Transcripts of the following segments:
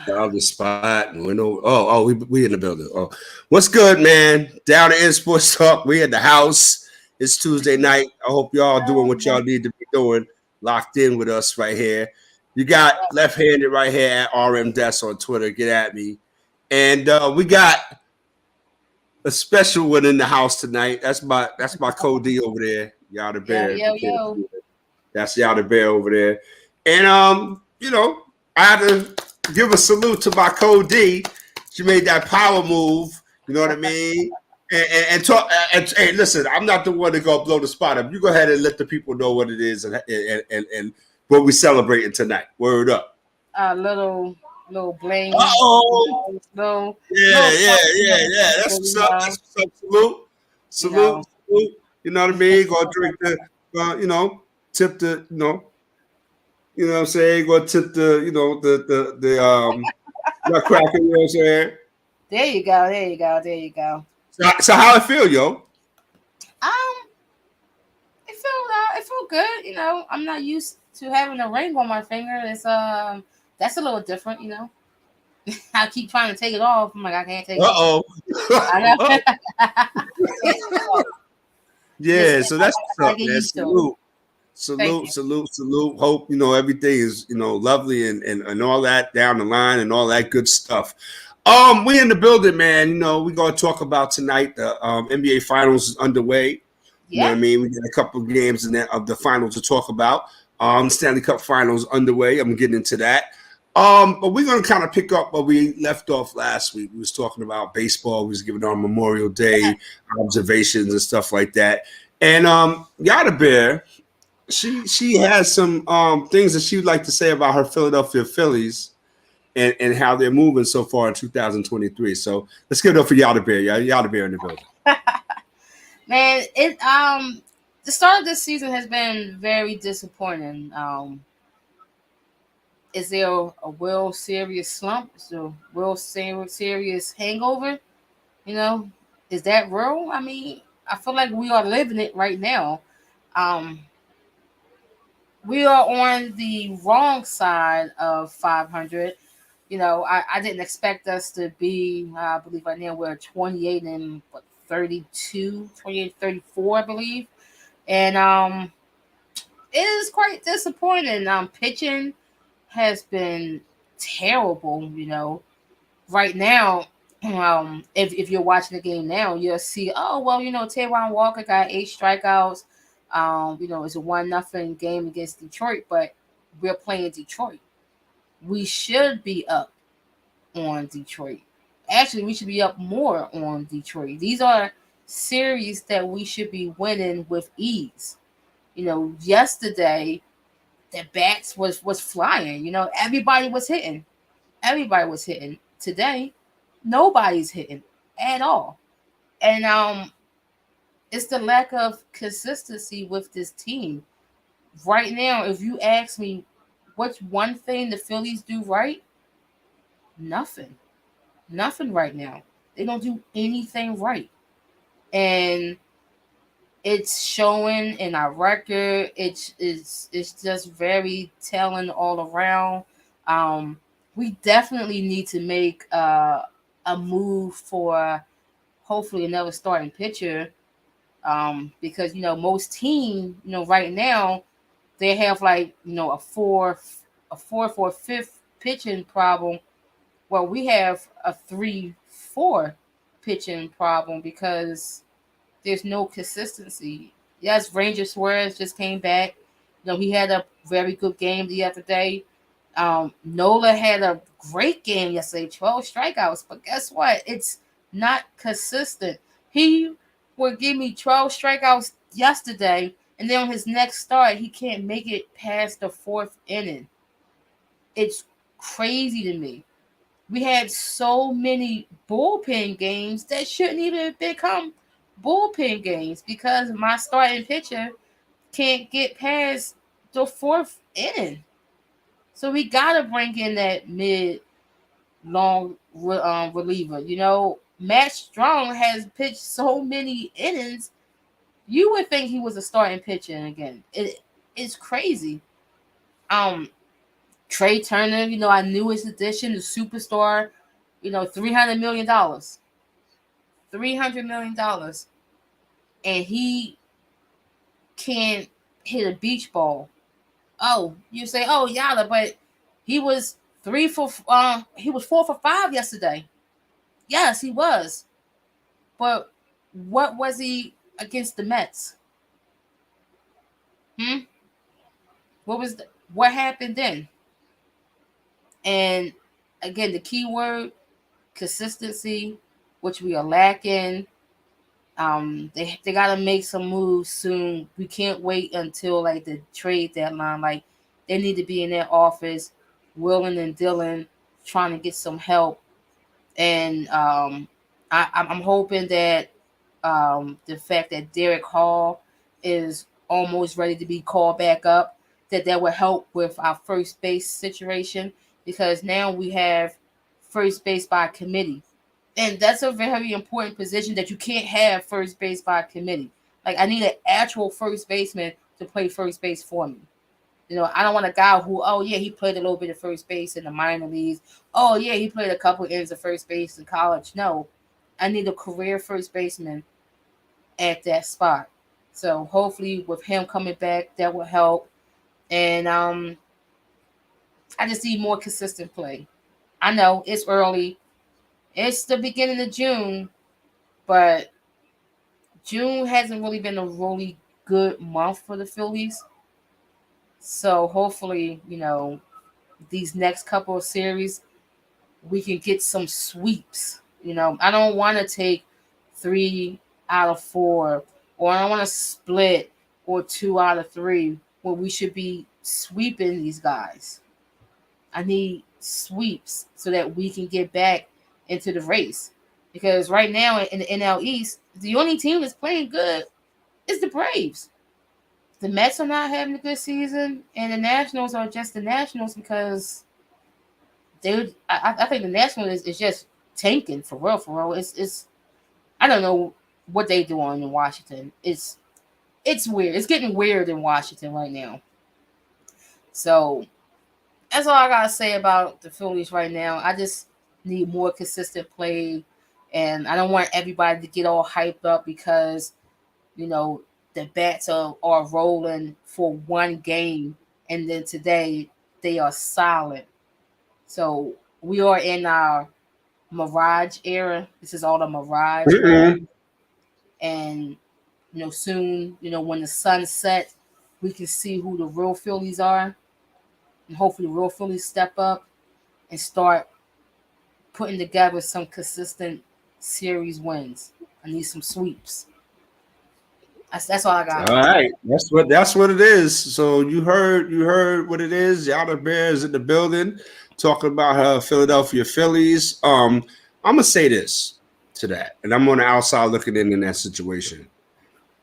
Down the spot and went over. We in the building. Oh, what's good, man? Down to Sports Talk. We in the house. It's Tuesday night. I hope y'all doing what y'all need to be doing. Locked in with us right here. You got left-handed right here at RM Des on Twitter. Get at me. And we got a special one in the house tonight. That's my Code D over there. Y'all the bear. Yo. That's y'all the bear over there. And I had to give a salute to my Code D. She made that power move. You know what I mean? And talk. And hey, listen, I'm not the one to go blow the spot up. You go ahead and let the people know what it is and what we're celebrating tonight. Word up. Little bling. Oh. Yeah. That's what's up. That's what's up. Salute. You know what I mean? Go drink the. Tip the. You know what I'm saying? Go tip the. The nutcracker. You know what I'm saying? There you go. So how it feel, yo? It felt good. You know, I'm not used to having a ring on my finger. It's that's a little different. You know, I keep trying to take it off. I'm like, I can't take it off. Yeah, so that's what's up, man. Salute. Hope everything is lovely and all that down the line and all that good stuff. We in the building, man. We're gonna talk about tonight. The NBA Finals is underway. You know what I mean? We got a couple of games of the finals to talk about. Stanley Cup Finals underway. I'm getting into that. But we're gonna kind of pick up where we left off last week. We was talking about baseball. We was giving our Memorial Day observations and stuff like that. And Yada Bear, she has some things that she would like to say about her Philadelphia Phillies and how they're moving so far in 2023. So let's give it up for Yada Bear. Yada Bear in the building. Man, the start of this season has been very disappointing. Is there a World Series slump? Is there a World Series hangover? Is that real? I mean, I feel like we are living it right now. We are on the wrong side of 500. I didn't expect us to be, I believe right now we're 28 and 32, 28, 34, I believe. And it is quite disappointing. Pitching has been terrible, Right now, if you're watching the game now, you'll see, Taijuan Walker got 8 strikeouts. It's a 1-0 game against Detroit, but we're playing Detroit. We should be up on Detroit. Actually, we should be up more on Detroit. These are series that we should be winning with ease. Yesterday the bats was flying. Everybody was hitting. Today, nobody's hitting at all. And it's the lack of consistency with this team. Right now, if you ask me what's one thing the Phillies do right, nothing right now. They don't do anything right. And it's showing in our record. It's just very telling all around. We definitely need to make a move for hopefully another starting pitcher. Because most teams, right now they have like a fourth or fifth pitching problem. Well, we have a 3-4 pitching problem because there's no consistency. Yes, Ranger Suarez just came back. He had a very good game the other day. Nola had a great game yesterday, 12 strikeouts. But guess what? It's not consistent. He would give me 12 strikeouts yesterday, and then on his next start, he can't make it past the 4th inning. It's crazy to me. We had so many bullpen games that shouldn't even become bullpen games because my starting pitcher can't get past the 4th inning. So we gotta bring in that mid-long reliever. Matt Strong has pitched so many innings. You would think he was a starting pitcher again. It's crazy. Trey Turner, our newest addition, the superstar, $300 million. $300 million. And he can't hit a beach ball. Oh, you say, oh, Yala, but he was 4 for 5 yesterday. Yes, he was. But what was he against the Mets? What happened then? And again, the key word, consistency, which we are lacking. They gotta make some moves soon. We can't wait until like the trade deadline. Like they need to be in their office, willing and dealing, trying to get some help. And I'm hoping that the fact that Derek Hall is almost ready to be called back up, that will help with our first base situation, because now we have first base by committee. And that's a very important position that you can't have first base by committee. Like I need an actual first baseman to play first base for me. I don't want a guy who, oh yeah, he played a little bit of first base in the minor leagues. Oh yeah, he played a couple innings of first base in college. No, I need a career first baseman at that spot. So hopefully with him coming back, that will help. And I just need more consistent play. I know it's early. It's the beginning of June, but June hasn't really been a really good month for the Phillies. So hopefully, these next couple of series, we can get some sweeps. I don't want to take 3 out of 4, or I don't want to split, or 2 out of 3, when we should be sweeping these guys. I need sweeps so that we can get back into the race. Because right now in the NL East, the only team that's playing good is the Braves. The Mets are not having a good season, and the Nationals are just the Nationals because I think the Nationals is just tanking for real, for real. It's I don't know what they doing in Washington. It's weird. It's getting weird in Washington right now. So that's all I gotta say about the Phillies right now. I just need more consistent play, and I don't want everybody to get all hyped up because the bats are rolling for one game, and then today they are solid. So we are in our mirage era. This is all the mirage era. And soon, when the sun sets, we can see who the real Phillies are, and hopefully the real Phillies step up and start putting together some consistent series wins. I need some sweeps. That's all I got. All right, that's what it is. So you heard what it is. Yada Bears in the building, talking about her Philadelphia Phillies. I'm gonna say this to that, and I'm on the outside looking in that situation.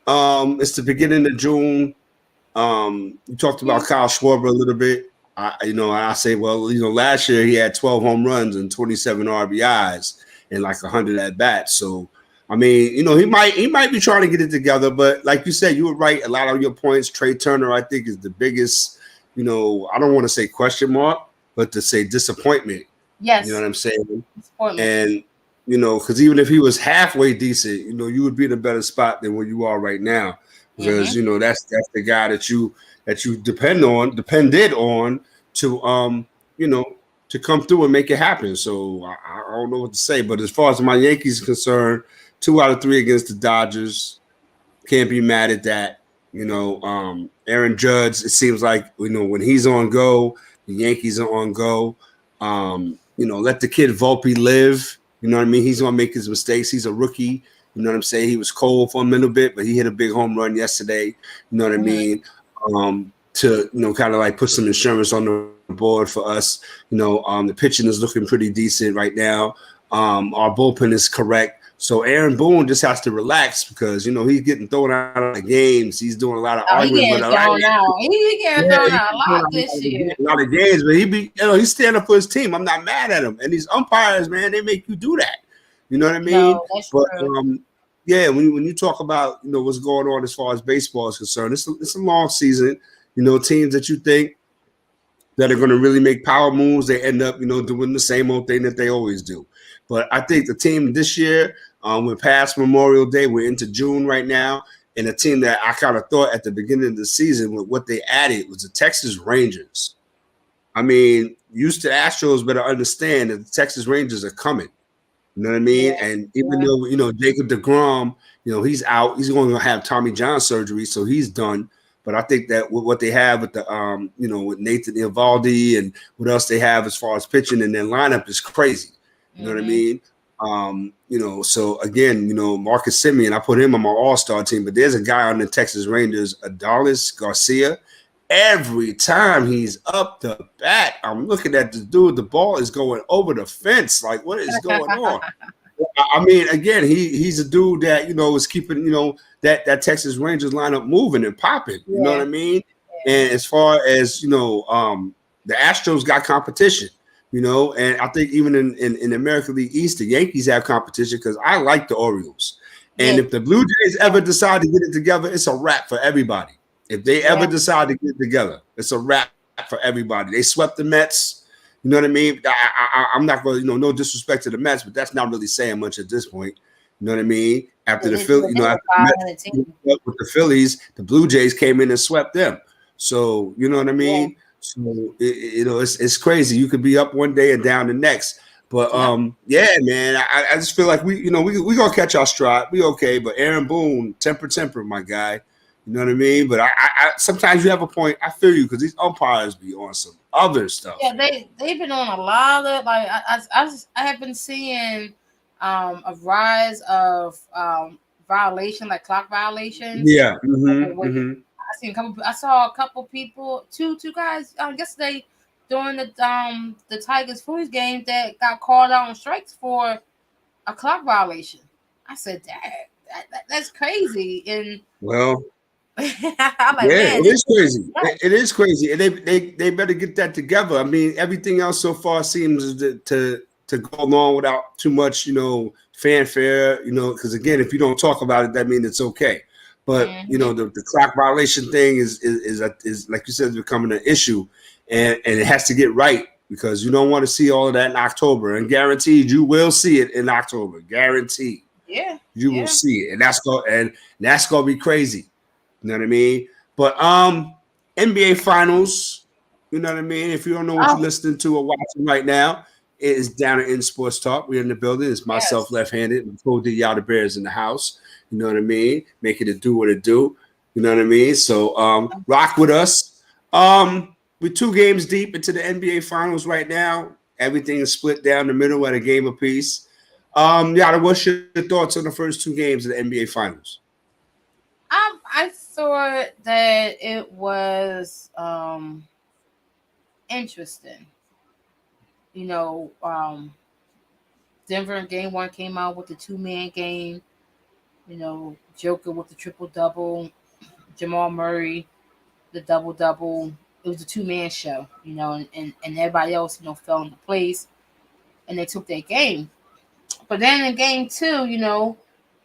It's the beginning of June. You talked about Kyle Schwarber a little bit. I say, well, last year he had 12 home runs and 27 RBIs and like 100 at bats. So, I mean, he might be trying to get it together, but like you said, you were right. A lot of your points. Trey Turner, I think, is the biggest, I don't want to say question mark, but to say disappointment. Yes. You know what I'm saying? And, because even if he was halfway decent, you would be in a better spot than where you are right now. Because, that's the guy that you depended on to, to come through and make it happen. So I don't know what to say. But as far as my Yankees are concerned, 2 out of 3 against the Dodgers. Can't be mad at that. Aaron Judge, it seems like, when he's on go, the Yankees are on go. Let the kid Volpe live. You know what I mean? He's going to make his mistakes. He's a rookie. You know what I'm saying? He was cold for a little bit, but he hit a big home run yesterday. You know what I mean? To, kind of like put some insurance on the board for us. The pitching is looking pretty decent right now. Our bullpen is correct. So Aaron Boone just has to relax because, he's getting thrown out of games. He's doing a lot of arguing. He's getting thrown out a lot this year. A lot of games, but he's standing up for his team. I'm not mad at him. And these umpires, man, they make you do that. You know what I mean? No, that's but true. when you talk about what's going on as far as baseball is concerned, it's a long season. Teams that you think that are going to really make power moves, they end up, doing the same old thing that they always do. But I think the team this year, we're past Memorial Day, we're into June right now, and a team that I kind of thought at the beginning of the season with what they added was the Texas Rangers. I mean, used to Astros better understand that the Texas Rangers are coming. You know what I mean? Yeah, And even though, Jacob DeGrom, he's out, he's going to have Tommy John surgery, so he's done. But I think that with what they have with the, with Nathan Eovaldi and what else they have as far as pitching and their lineup is crazy. You know what I mean? So again, Marcus Semien, I put him on my all-star team, but there's a guy on the Texas Rangers, Adolis Garcia. Every time he's up the bat, I'm looking at this dude. The ball is going over the fence. Like, what is going on? I mean, again, he's a dude that is keeping that Texas Rangers lineup moving and popping. You know what I mean? And as far as the Astros got competition. And I think even in American League East, the Yankees have competition because I like the Orioles. And if the Blue Jays ever decide to get it together, it's a wrap for everybody. If they ever decide to get it together, it's a wrap for everybody. They swept the Mets. You know what I mean? I'm not going to, no disrespect to the Mets, but that's not really saying much at this point. You know what I mean? After the Phillies, with the Phillies, the Blue Jays came in and swept them. So, you know what I mean? Yeah. So, it's crazy. You could be up one day and down the next. But, man, I just feel like we going to catch our stride. We okay. But Aaron Boone, temper, my guy. You know what I mean? But I sometimes you have a point. I feel you because these umpires be on some other stuff. Yeah, they've been on a lot of I have been seeing a rise of violation, like clock violations. Yeah. I saw a couple people, two guys yesterday during the Tigers Phillies game that got called out on strikes for a clock violation. I said that's crazy. And well, like, it is crazy. It is crazy, and they better get that together. I mean, everything else so far seems to go along without too much, fanfare. Because again, if you don't talk about it, that means it's okay. But the clock violation thing is like you said, becoming an issue, and it has to get right because you don't want to see all of that in October. And guaranteed, you will see it in October. Guaranteed. Yeah, you will see it, and that's gonna be crazy. You know what I mean? But NBA Finals, you know what I mean? If you don't know what you're listening to or watching right now, it is down in Sports Talk. We're in the building. It's myself, left-handed, and Cody Yada Bears in the house. You know what I mean? Making it do what it do. You know what I mean? So rock with us. We're 2 games deep into the NBA Finals right now. Everything is split down the middle at a game apiece. Yada, what's your thoughts on the first 2 games of the NBA Finals? I thought that it was interesting. Denver in game 1 came out with the 2-man game. Joker with the triple-double, Jamal Murray, the double-double. It was a 2-man show, and everybody else, fell into place, and they took their game. But then in game 2,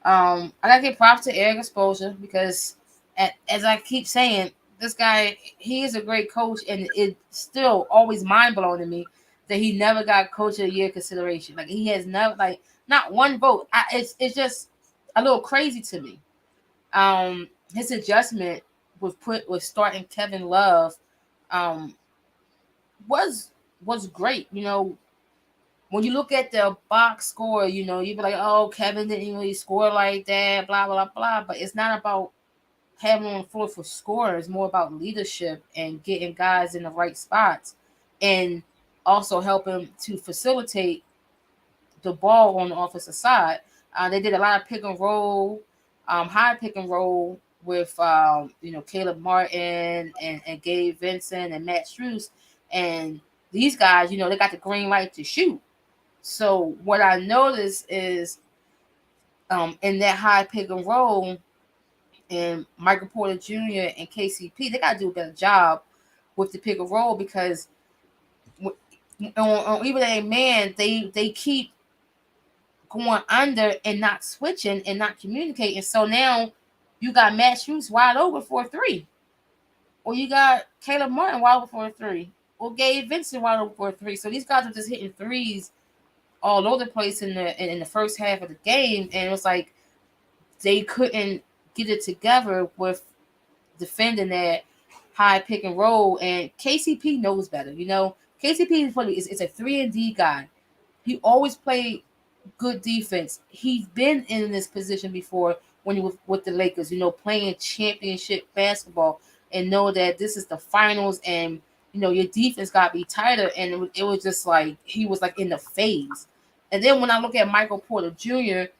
I gotta give props to Eric Spoelstra because, as I keep saying, this guy, he is a great coach, and it's still always mind blowing to me that he never got Coach of the Year consideration. Like he has never, not one vote. It's just a little crazy to me. His adjustment with starting Kevin Love, was great. When you look at the box score, you'd be like, oh, Kevin didn't really score like that, blah, blah, blah. But it's not about having on the floor for scoring. It's more about leadership and getting guys in the right spots and also helping to facilitate the ball on the offensive side. They did a lot of pick and roll, high pick and roll with, Caleb Martin and Gabe Vincent and Matt Strus. And these guys, they got the green light to shoot. So what I noticed is in that high pick and roll, and Michael Porter Jr. and KCP, they got to do a better job with the pick and roll because on even a man, they keep going under and not switching and not communicating. So now you got Matt Strus wide open for a 3, or you got Caleb Martin wide open for a 3, or Gabe Vincent wide open for a three. So these guys are just hitting threes all over the place in the first half of the game, and it was like they couldn't get it together with defending that high pick and roll. And KCP knows better. You know, KCP is funny. It's a 3-and-D guy. He always played good defense. He's been in this position before when he was with the Lakers. You know, playing championship basketball and know that this is the finals and you know your defense got to be tighter. And it was just like he was like in the phase. And then when I look at Michael Porter Jr.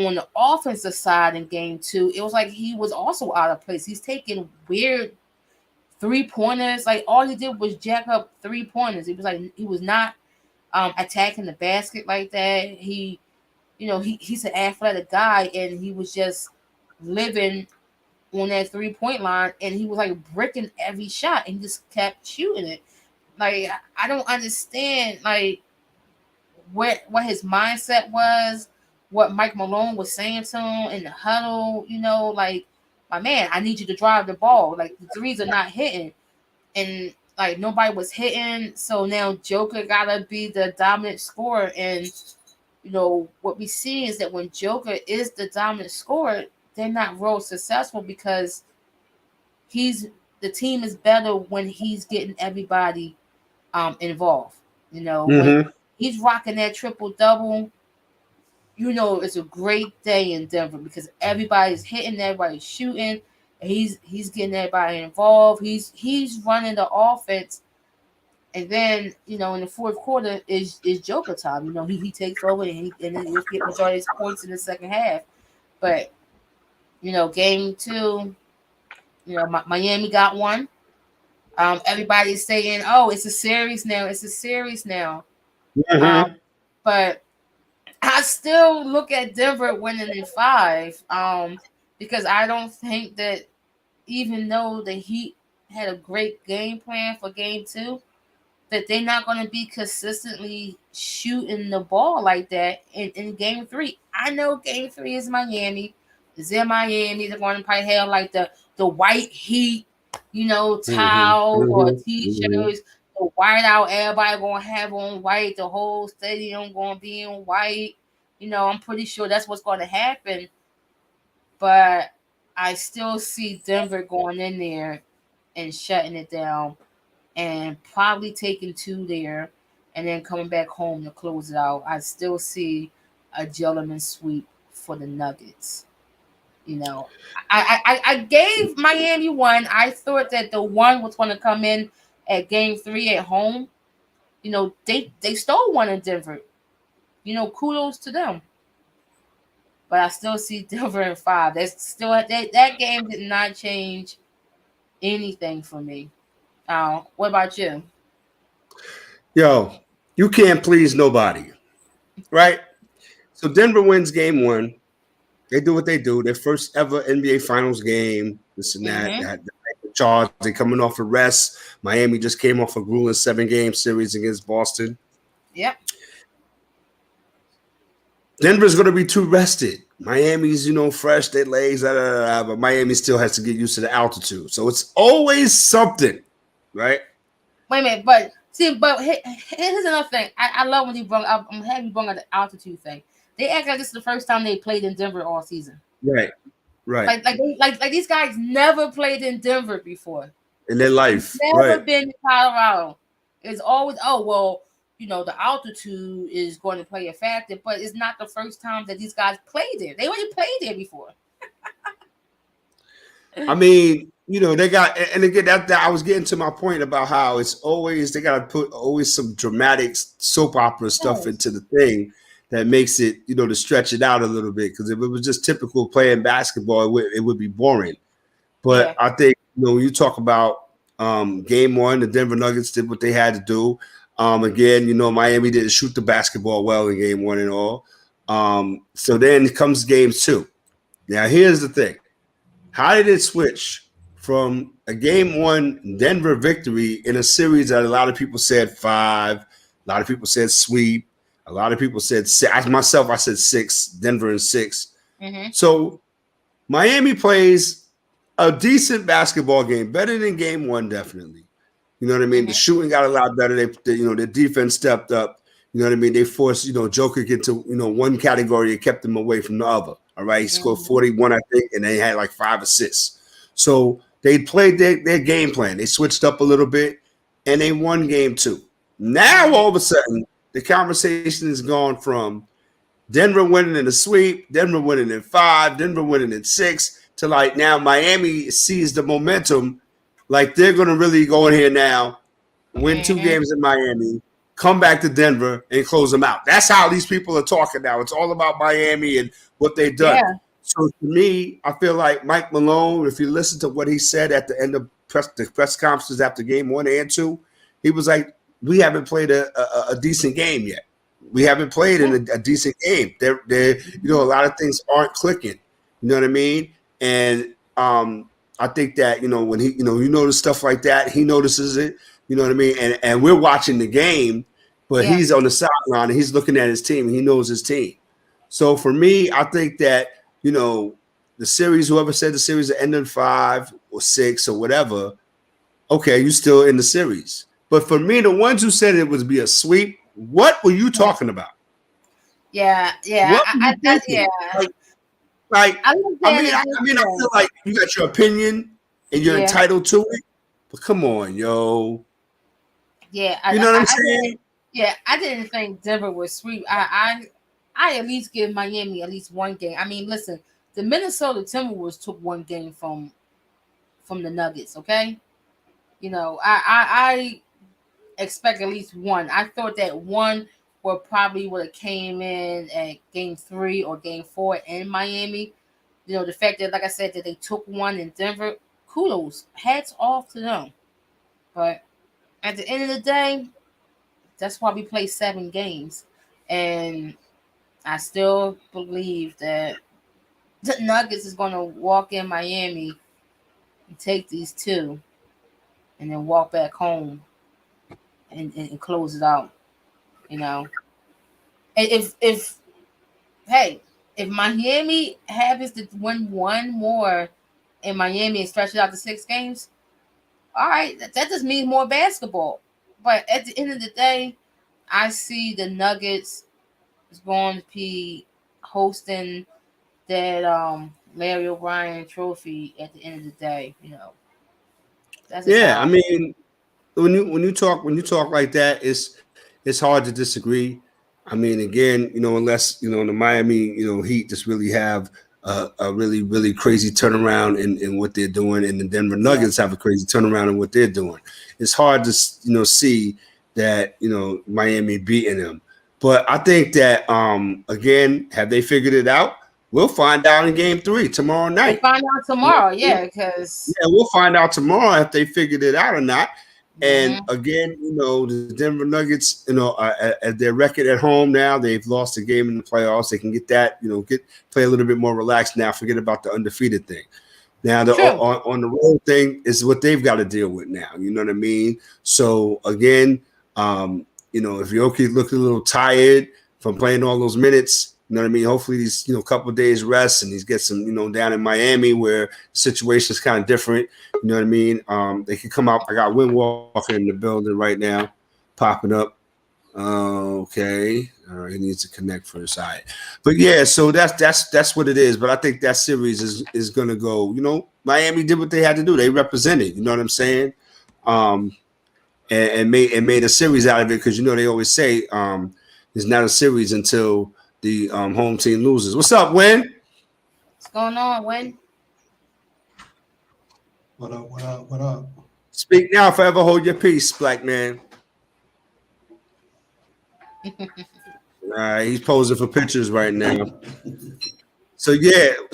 on the offensive side in game 2, it was like he was also out of place. He's taking weird 3-pointers. Like all he did was jack up 3-pointers. It was like he was not attacking the basket like that. He, you know, he's an athletic guy, and he was just living on that 3-point line, and he was like bricking every shot, and he just kept shooting it. Like I don't understand like what his mindset was, what Mike Malone was saying to him in the huddle. You know, like my man, I need you to drive the ball. Like the threes are not hitting, and like nobody was hitting. So now Joker gotta be the dominant scorer. And you know what we see is that when Joker is the dominant scorer, they're not real successful because the team is better when he's getting everybody involved. You know, when he's rocking that triple double, you know it's a great day in Denver because everybody's hitting, everybody's shooting, and he's getting everybody involved. He's running the offense, and then you know in the fourth quarter is Joker time. You know he takes over and then he'll get majority of his points in the second half. But you know game 2, you know Miami got one. Everybody's saying, "Oh, it's a series now. It's a series now." But I still look at Denver winning in 5 because I don't think that even though the Heat had a great game plan for game 2, that they're not going to be consistently shooting the ball like that in game 3. I know game 3 is Miami. It's in Miami. They're going to probably have like the white Heat, you know, towel or t-shirts. The white out, everybody going to have on white. The whole stadium going to be in white. You know, I'm pretty sure that's what's going to happen. But I still see Denver going in there and shutting it down and probably taking 2 there and then coming back home to close it out. I still see a gentleman sweep for the Nuggets. You know, I gave Miami 1. I thought that the 1 was going to come in at game 3 at home. You know, they stole 1 in Denver. You know, kudos to them. But I still see Denver in 5. That's still that game did not change anything for me. What about you? Yo, you can't please nobody, right? So Denver wins game 1. They do what they do. Their first ever NBA Finals game. This and that. The charge. They coming off a rest. Miami just came off a grueling 7-game series against Boston. Yep. Denver's going to be too rested. Miami's, you know, fresh, their legs, but Miami still has to get used to the altitude. So it's always something, right? Wait a minute, but here's another thing. I love when you brought up. I'm happy you brought up the altitude thing. They act like this is the first time they played in Denver all season. Right. Like these guys never played in Denver before in their life. Never been to Colorado. It's always you know, the altitude is going to play a factor, but it's not the first time that these guys played there. They already played there before. I mean, you know, they got, and again, that I was getting to my point about how it's always, they got to put always some dramatic soap opera stuff into the thing that makes it, you know, to stretch it out a little bit. Because if it was just typical playing basketball, it would be boring. But I think, you know, when you talk about game 1, the Denver Nuggets did what they had to do. Again, you know, Miami didn't shoot the basketball well in game 1 and all. So then comes game 2. Now, here's the thing. How did it switch from a game 1 Denver victory in a series that a lot of people said 5, a lot of people said sweep, a lot of people said 6. Myself, I said 6, Denver in 6. So Miami plays a decent basketball game, better than game 1, definitely. You know what I mean? The shooting got a lot better. Their defense stepped up. You know what I mean? They forced, Joker into, one category and kept him away from the other. All right. He scored 41, I think, and they had like 5 assists. So they played their game plan. They switched up a little bit and they won game 2. Now, all of a sudden, the conversation has gone from Denver winning in a sweep, Denver winning in 5, Denver winning in 6, to like now Miami sees the momentum. Like they're going to really go in here now, win 2 games in Miami, come back to Denver and close them out. That's how these people are talking now. It's all about Miami and what they've done. Yeah. So to me, I feel like Mike Malone, if you listen to what he said at the end of the press conferences after game 1 and 2, he was like, we haven't played a decent game yet. We haven't played in a decent game. They're a lot of things aren't clicking. You know what I mean? And I think that, when he, you notice stuff like that, he notices it. You know what I mean? And we're watching the game, but he's on the sideline and he's looking at his team and he knows his team. So for me, I think that, the series, whoever said the series will end in 5 or 6 or whatever, okay, you're still in the series. But for me, the ones who said it would be a sweep, what were you talking about? Yeah. I feel like you got your opinion and you're entitled to it. But come on, yo. Yeah, you know what I'm saying? I didn't think Denver would sweep. I at least give Miami at least 1 game. I mean, listen, the Minnesota Timberwolves took 1 game from the Nuggets. Okay, I expect at least 1. I thought that 1 would have came in at game 3 or game 4 in Miami. The fact that, like I said, that they took 1 in Denver, kudos, hats off to them. But at the end of the day, that's why we play 7 games. And I still believe that the Nuggets is going to walk in Miami and take these 2 and then walk back home and close it out. And if Miami happens to win 1 more in Miami and stretch it out to 6 games, all right, that just means more basketball. But at the end of the day, I see the Nuggets is going to be hosting that Larry O'Brien trophy at the end of the day. I mean, when you talk like that, it's hard to disagree. I mean, again, unless the Miami Heat just really have a really, really crazy turnaround in what they're doing, and the Denver Nuggets have a crazy turnaround in what they're doing. It's hard to see that Miami beating them. But I think that again, have they figured it out? We'll find out in game 3 tomorrow night. We'll find out tomorrow, because we'll find out tomorrow if they figured it out or not. And again, the Denver Nuggets, at their record at home now, they've lost a game in the playoffs. They can get that, play a little bit more relaxed now. Forget about the undefeated thing. Now, on the road thing is what they've got to deal with now. You know what I mean? So again, if Jokic looked a little tired from playing all those minutes, you know what I mean? Hopefully these, couple of days rest and he's get some, down in Miami where the situation is kind of different. You know what I mean? They can come out. I got Win Walker in the building right now, popping up. Okay. All right. He needs to connect for his side. But yeah, so that's what it is. But I think that series is going to go, Miami did what they had to do. They represented, you know what I'm saying? And made a series out of it because, they always say it's not a series until the home team loses. What's up, Win? What's going on, Win? What up? Speak now, forever hold your peace, black man. All right, he's posing for pictures right now. So man.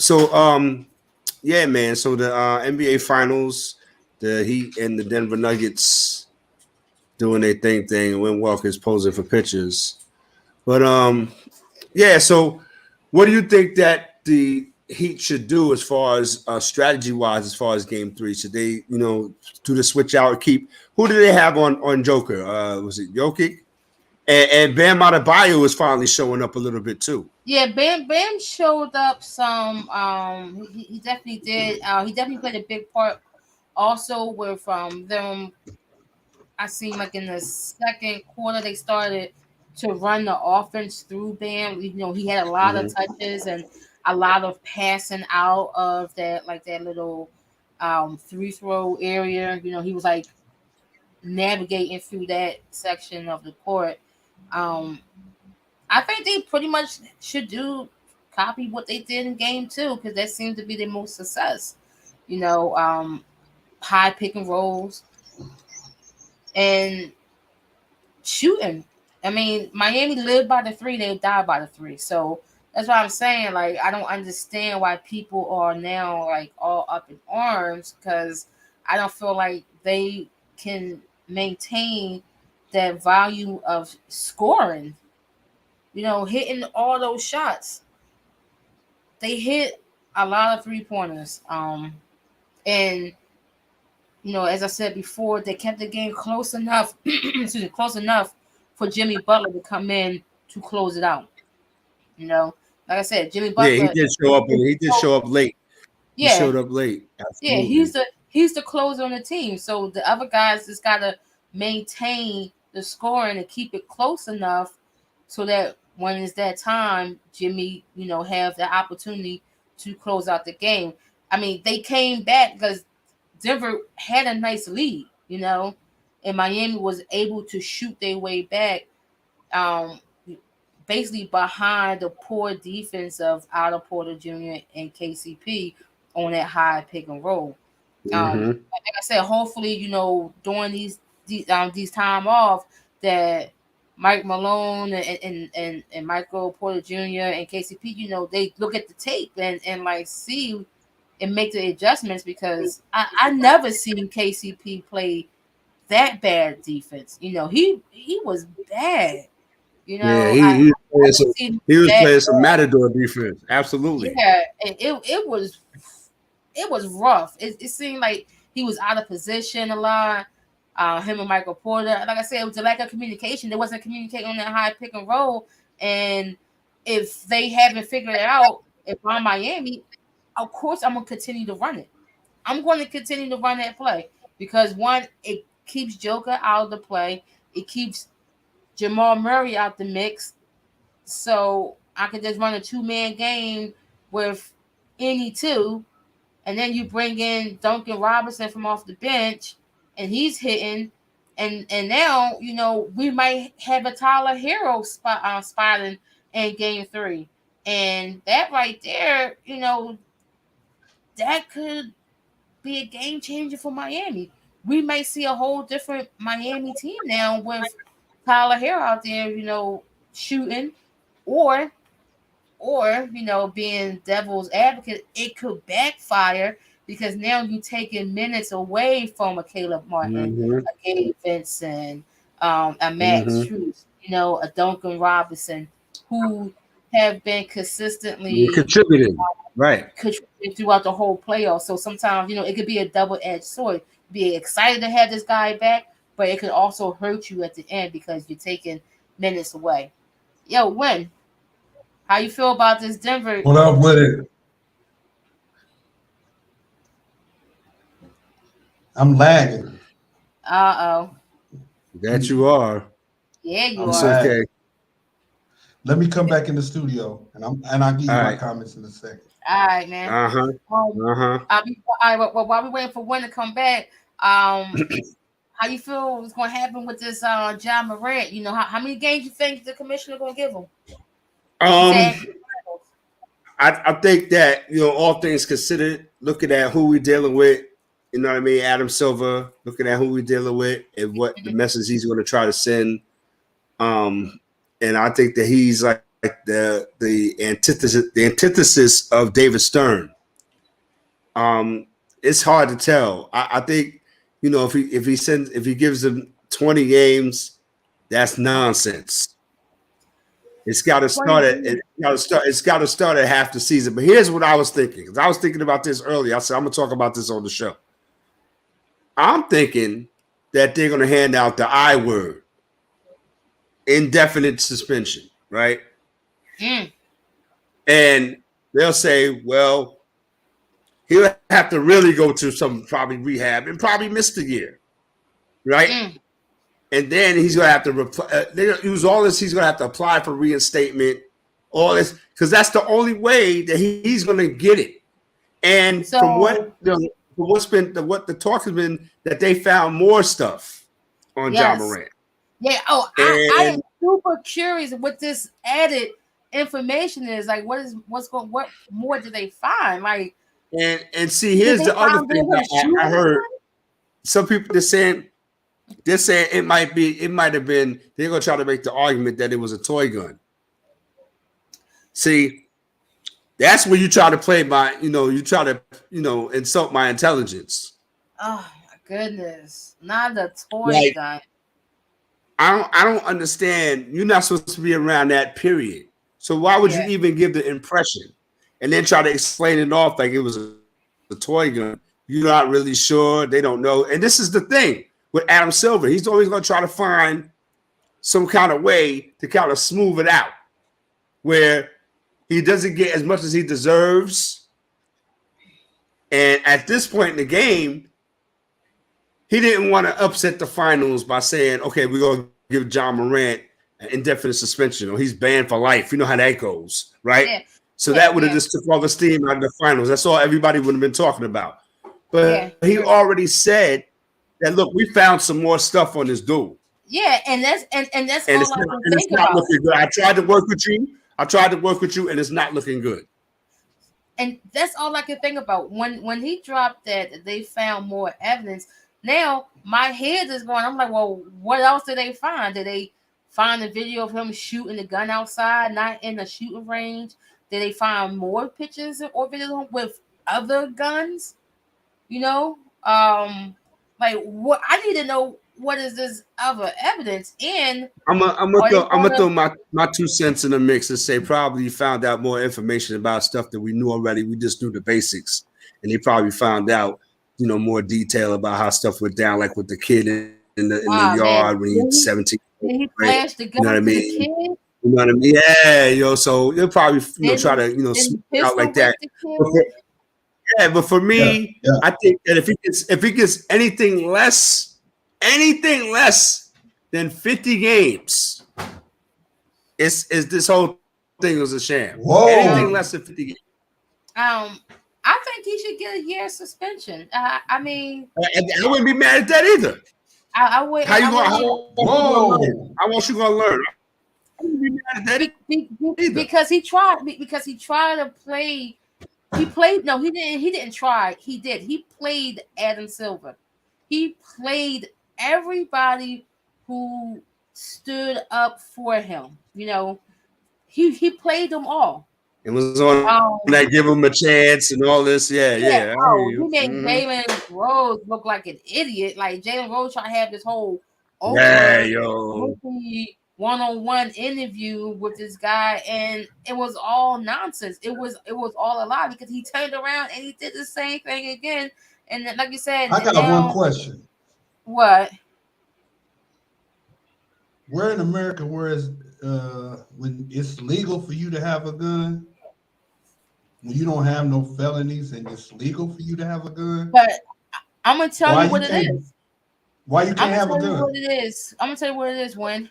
So the NBA Finals, the Heat and the Denver Nuggets doing their thing. Win Walker's posing for pictures. But so what do you think that the Heat should do as far as strategy-wise, as far as game 3? Should they, do the switch out, keep – who do they have on Joker? Was it Jokic? And Bam Adebayo is finally showing up a little bit too. Yeah, Bam showed up some. He definitely did. He definitely played a big part also with them I seen like in the second quarter they started to run the offense through Bam. You know, he had a lot of touches and a lot of passing out of that little free throw area. You know, he was like navigating through that section of the court. Um, I think they pretty much should copy what they did in game 2 because that seemed to be their most success. You know, high pick and rolls and shooting. I mean, Miami lived by the 3, they died by the 3. So that's why I'm saying, like, I don't understand why people are now like all up in arms because I don't feel like they can maintain that volume of scoring. You know, hitting all those shots. They hit a lot of 3-pointers. And you know, as I said before, they kept the game close enough, close enough for Jimmy Butler to come in to close it out. You know, like I said, Jimmy Butler. Yeah, he did show up. He did show up late. Yeah, he showed up late. Absolutely. Yeah, he's the closer on the team. So the other guys just gotta maintain the scoring and keep it close enough so that when it's that time, Jimmy, you know, have the opportunity to close out the game. I mean, they came back because Denver had a nice lead, you know, and Miami was able to shoot their way back, basically behind the poor defense of Otto Porter Jr. and KCP on that high pick and roll. Like I said, hopefully, you know, during these time off that Mike Malone and Michael Porter Jr. and KCP, you know, they look at the tape and like see and make the adjustments because I never seen KCP play that bad defense. You know, he was bad. You know, yeah, he was playing some bad. matador defense. Absolutely. Yeah, and it was rough. It seemed like he was out of position a lot. Him and Michael Porter. Like I said, it was a lack of communication. They wasn't communicating on that high pick and roll. And if they haven't figured it out, if I'm Miami, of course I'm gonna continue to run it. I'm going to continue to run that play because one, it keeps Joker out of the play. It keeps Jamal Murray out the mix. So I could just run a 2-man game with any two. And then you bring in Duncan Robinson from off the bench and he's hitting. And now, you know, we might have a Tyler Hero spotting in game 3. And that right there, you know, that could be a game changer for Miami. We may see a whole different Miami team now with Tyler Hero out there, you know, shooting, or you know, being devil's advocate, it could backfire because now you're taking minutes away from a Caleb Martin, a Gabe Vincent, a Max Strus, you know, a Duncan Robinson, who have been consistently contributing, right? Contributing throughout the whole playoff. So sometimes, you know, it could be a double-edged sword. Be excited to have this guy back, but it could also hurt you at the end because you're taking minutes away. Yo, Win, how you feel about this Denver? What up with it? I'm lagging. Uh-oh. That you are. Yeah, you I'm are. Okay. Let me come back in the studio, and I'll give you All my right. comments in a second. All right, man. All right, well, while we waiting for Win to come back, how you feel what's going to happen with this John Morant? You know, how many games you think the commissioner going to give him? I think that, you know, all things considered, looking at who we're dealing with, you know what I mean, Adam Silver, looking at who we're dealing with and what the message he's going to try to send. And I think that he's like the antithesis of David Stern. It's hard to tell. I think, you know, if he gives him 20 games, that's nonsense. It's got to start at half the season. But here's what I was thinking. Because I was thinking about this earlier. I said I'm gonna talk about this on the show. I'm thinking that they're gonna hand out the I word, indefinite suspension, right? And they'll say, well, he'll have to really go to some probably rehab and probably miss the year, right? and then he's gonna have to use all this. He's gonna have to apply for reinstatement, all this, because that's the only way that he's gonna get it. And So, from what the talk has been, that they found more stuff on John Morant. Yeah. Oh, I am super curious what this added information is. Like, what more did they find? Like, and see, here's the other thing that I heard. Some people they're saying it might have been, they're gonna try to make the argument that it was a toy gun. See, that's where you try to play insult my intelligence. Oh my goodness, not a toy gun. I don't understand. You're not supposed to be around that period. So why would you even give the impression and then try to explain it off like it was a toy gun? You're not really sure. They don't know. And this is the thing with Adam Silver. He's always going to try to find some kind of way to kind of smooth it out where he doesn't get as much as he deserves. And at this point in the game, he didn't want to upset the finals by saying, okay, we're going to give John Morant an indefinite suspension or he's banned for life. You know how that goes, right? Yeah. So that would have just took all the steam out of the finals. That's all everybody would have been talking about. But he already said that, look, we found some more stuff on this dude. Yeah, and that's all I can think about. Looking good. I tried to work with you, and it's not looking good. And that's all I can think about. When he dropped that, they found more evidence. Now my head is going. I'm like, well, what else did they find? Did they find a video of him shooting the gun outside, not in a shooting range? Did they find more pictures or videos with other guns? You know, like what? I need to know what is this other evidence. And I'm gonna throw my 2 cents in the mix and say probably found out more information about stuff that we knew already. We just knew the basics, and they probably found out, more detail about how stuff went down, like with the kid in the yard when he was 17. He flashed the gun. You know what I mean? You know what I mean? Yeah, so they'll probably try to smooth out like that. But for me, I think that if he gets anything less than 50 games, is this whole thing was a sham. Whoa. Anything less than 50 games. I think he should get a year suspension. I mean, I wouldn't be mad at that either. I would. How you going? How much you gonna learn? I wouldn't be mad at that because he tried to play. He played. No, he didn't. He didn't try. He did. He played Adam Silver. He played everybody who stood up for him. He played them all. It was on that give him a chance and all this. Yeah. Oh, he made Jalen Rose look like an idiot. Like Jalen Rose tried to have this whole one-on-one interview with this guy, and it was all nonsense. It was all a lie because he turned around and he did the same thing again. And then, like you said, I got one question. What? Where in America, when it's legal for you to have a gun, when you don't have no felonies and it's legal for you to have a gun? But I'm gonna tell you what it is. Why you can't have a gun? I'm gonna tell you what it is. When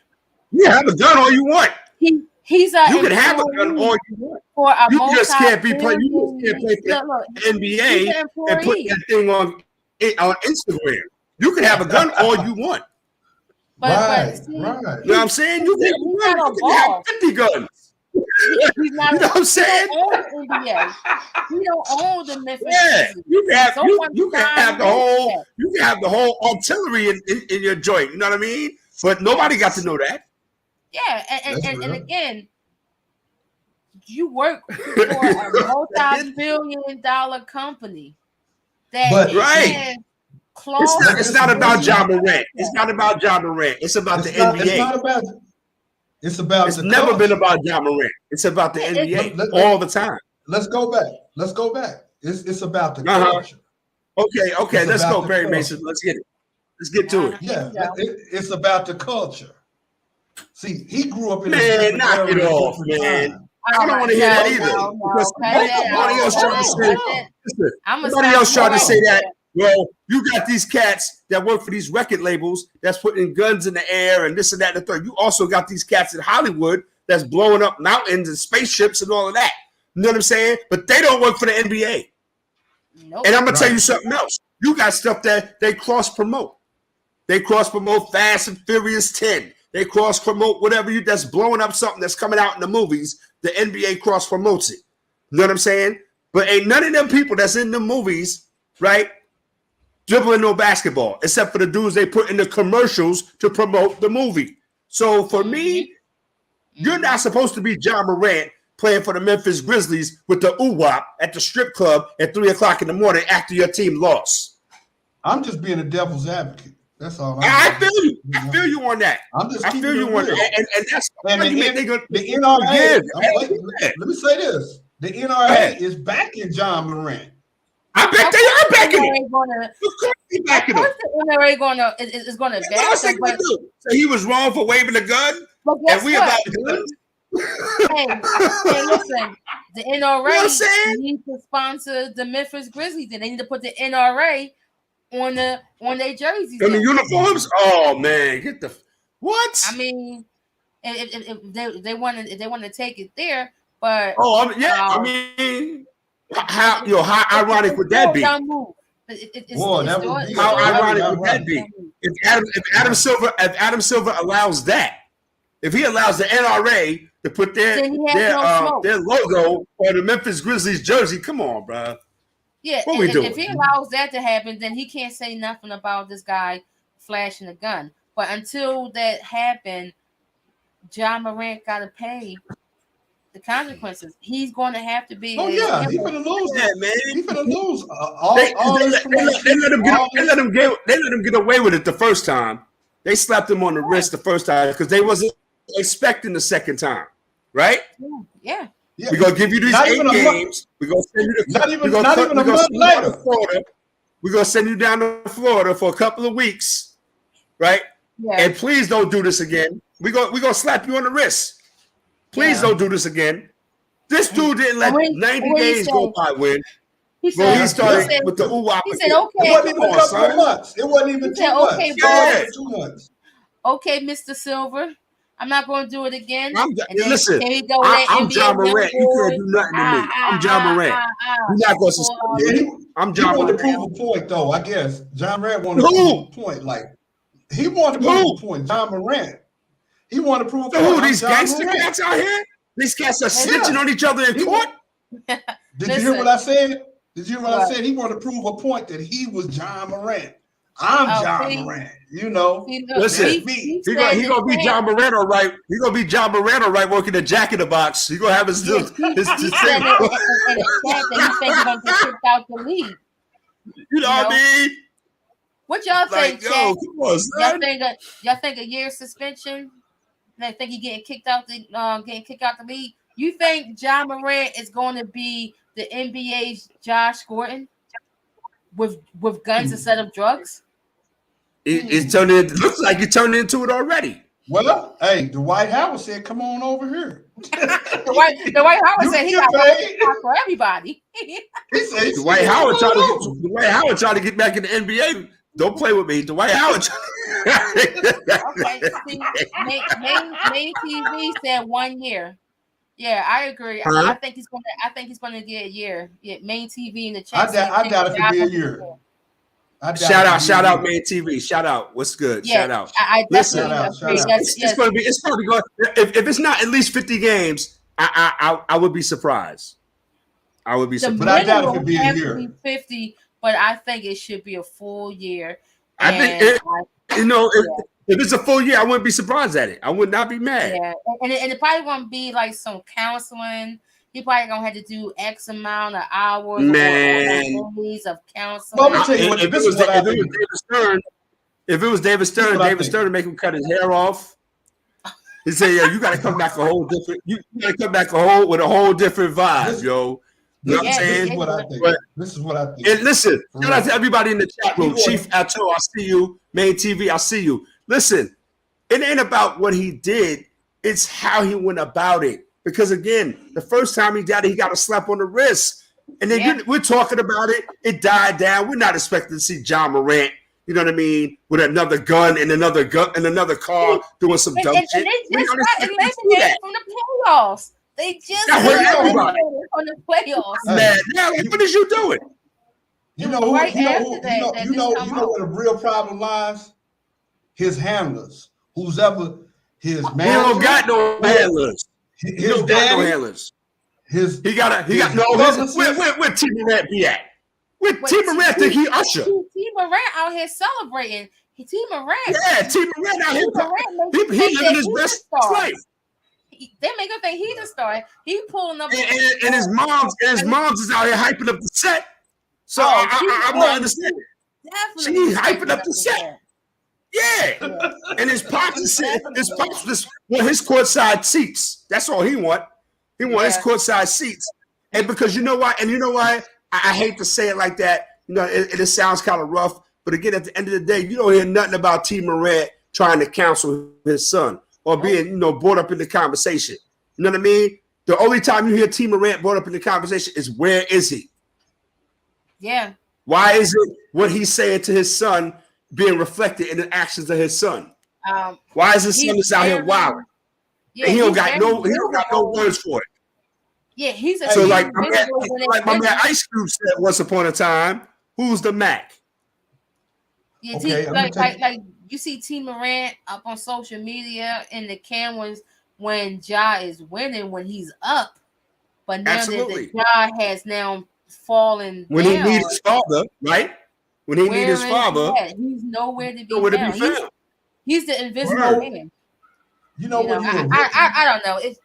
you have a gun all you want. He's you can have a gun all you want. You just can't be playing. You just can't play for NBA and put that thing on Instagram. You can have a gun all you want. Right. You know what I'm saying? You can have 50 guns. He's not, you know what I'm saying? He don't own the NBA. He don't own the Memphis. Yeah, you can have the whole artillery in your joint. You know what I mean? But nobody got to know that. Yeah, and again, you work for a multi-billion-dollar company that has clauses. It's not about John Morant. It's not about John Morant. It's about the NBA. It's about. It's never been about John Morant. It's about the NBA all the time. Let's go back. It's about the culture. Okay. Let's go, Barry Mason. Let's get it. Let's get to it. Yeah, it's about the culture. See, he grew up in man, knock it off, man. I don't want to hear that either. Because somebody else tried to say that. Well, you got these cats that work for these record labels that's putting guns in the air and this and that and the third. You also got these cats in Hollywood that's blowing up mountains and spaceships and all of that. You know what I'm saying? But they don't work for the NBA. Nope. And I'm going to tell you something else. You got stuff that they cross-promote. They cross-promote Fast and Furious 10. They cross-promote whatever that's blowing up something that's coming out in the movies. The NBA cross-promotes it. You know what I'm saying? But ain't none of them people that's in the movies, right, dribbling no basketball, except for the dudes they put in the commercials to promote the movie. So for me, you're not supposed to be John Morant playing for the Memphis Grizzlies with the oo-wop at the strip club at 3 o'clock in the morning after your team lost. I'm just being a devil's advocate. That's all. I feel you. I feel you on that. I'm just I feel you on that. And that's the NRA. Let me say this. The NRA is backing John Morant. I bet they are backing him. Of course the NRA is going to back him. So he was wrong for waving the gun? And we about the guns? Hey, listen, the NRA needs to sponsor the Memphis Grizzlies. They need to put the NRA on their jerseys. On the uniforms? Oh man, get the what? I mean, if they want to take it there, but I mean, how ironic would that be? That would be how ironic would that be? If Adam Silver allows that, if he allows the NRA to put their logo on the Memphis Grizzlies jersey, come on, bro. Yeah, what we doing? If he allows that to happen, then he can't say nothing about this guy flashing a gun. But until that happened, John Morant got to pay the consequences. He's going to have to be. Oh yeah, he's going to lose that, man. He's going to lose. They let him get away with it the first time. They slapped him on the wrist the first time because they wasn't expecting the second time, right? Yeah. We're gonna give you these 8 games. We're gonna send you to Florida. We're gonna send you down to Florida for a couple of weeks, right? Yeah. And please don't do this again. We're gonna slap you on the wrist. Please don't do this again. This dude didn't let 90 days go by when he started with the oo-wop. He said, "Okay." It wasn't even a couple of months. It wasn't even 2 months. Okay, yeah. 2 months. Okay, Mr. Silver. I'm not going to do it again. Listen, I'm John Morant. You can't do nothing to me. I'm John Morant. You're not going to suspend me. I'm John Morant. He wanted to prove a point, though, I guess. John Morant wanted to prove a point. Like, he wanted to prove a point. John Morant. He wanted to prove a point. Who, these gangster cats out here? These cats are snitching on each other in court? Did you hear what I said? I said? He wanted to prove a point that he was John Morant. I'm John Morant. You know, listen, he gonna be John Morant, all right. He gonna be John Morant, all right, working the Jack in the Box. He gonna have his thing. And the fact that he think he's gonna get kicked out the league. You know what I mean? What y'all think, Chad? Come on, son. Y'all think a year suspension? They think he getting kicked out the league? You think John Morant is going to be the NBA's Josh Gordon with guns instead of drugs? It looks like it turned into it already. Well, hey, Dwight Howard said, "Come on over here." Dwight Howard said he got to for everybody. He said, Dwight Howard tried to get back in the NBA. Don't play with me, Dwight Howard. Okay, main TV said 1 year. Yeah, I agree. I think he's gonna get a year. Yeah, main TV in the chat. I doubt it could be a year. Shout out main TV. Shout out. What's good? Yeah, shout out. I definitely agree. It's probably going. If it's not at least 50 games, I would be surprised. I would be surprised. But I doubt it could be a year. 50, but I think it should be a full year. I think if it's a full year, I wouldn't be surprised at it. I would not be mad. Yeah, and it probably won't be like some counseling. He probably gonna have to do X amount of hours or days of counseling. If it was David Stern would make him cut his hair off. He said, "Yeah, you got to come back a whole different. You got to come back with a whole different vibe, yo." You know what I'm saying? This is what I think. And listen, shout out to everybody in the chat room. Chief Atto, I see you. Main TV, I see you. Listen, it ain't about what he did; it's how he went about it. Because again, the first time he got a slap on the wrist. And then we're talking about it. It died down. We're not expecting to see John Morant, you know what I mean, with another gun and another car doing some dumb shit. And they just got eliminated from the playoffs. They just got eliminated from the playoffs. Man, what is you doing? You know what a real problem lies? His handlers. Who's ever his manager. He don't got no handlers. His daddy, no handlers. Where T Morant be at? Where T Morant think he usher? T Morant out here celebrating. T Morant. Yeah, T Morant out here. He living his best life. They make him think he's a star. He pulling up, and his mom's is out here hyping up the set. So I'm not understanding. Definitely, she's hyping up the set. Yeah, and his pops is his courtside seats. That's all he want. He want his courtside seats. And because you know why? And you know why? I hate to say it like that. You know, it sounds kind of rough. But again, at the end of the day, you don't hear nothing about T. Morant trying to counsel his son or being, brought up in the conversation. You know what I mean? The only time you hear T. Morant brought up in the conversation is where is he? Yeah. Why is it what he's saying to his son being reflected in the actions of his son? Why is his son just out here wilding? Yeah, and he don't got no words for it. Yeah, he's a so like my man Ice Cube said once upon a time, who's the Mac? Yeah, like you see T Morant up on social media and the cameras when Ja is winning when he's up, but now that Ja has now fallen when down, he needs his father, right? When he needs his father, he's nowhere to be found. He's the invisible man. You know when you're a rookie, I don't know. It's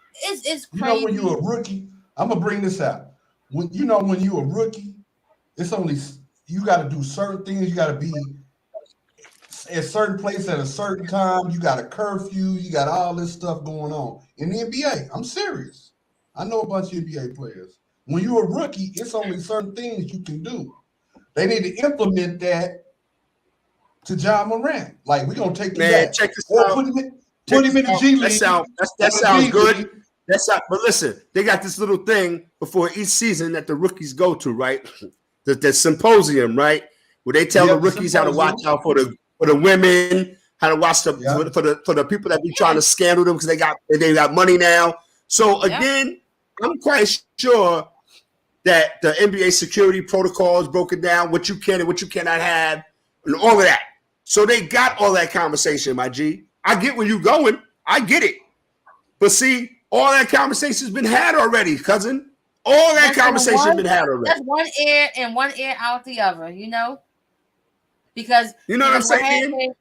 crazy. You know when you're a rookie, I'm gonna bring this out. When you're a rookie, it's only you got to do certain things. You got to be at a certain place at a certain time. You got a curfew. You got all this stuff going on in the NBA. I'm serious. I know a bunch of NBA players. When you're a rookie, it's only certain things you can do. They need to implement that to John Morant. Like we're gonna take him back. Check this or out. Put him in the G League. That sounds good. But listen, they got this little thing before each season that the rookies go to, right? The symposium, right? Where they tell the rookies how to watch out for the women, how to watch for the people that be trying to scandal them because they got money now. So again, I'm quite sure that the NBA security protocol is broken down, what you can and what you cannot have, and all of that. So they got all that conversation, my G. I get where you're going. I get it. But see, all that conversation's been had already, cousin. All that conversation's been had already. That's one ear in, one ear out the other, because you know what I'm saying.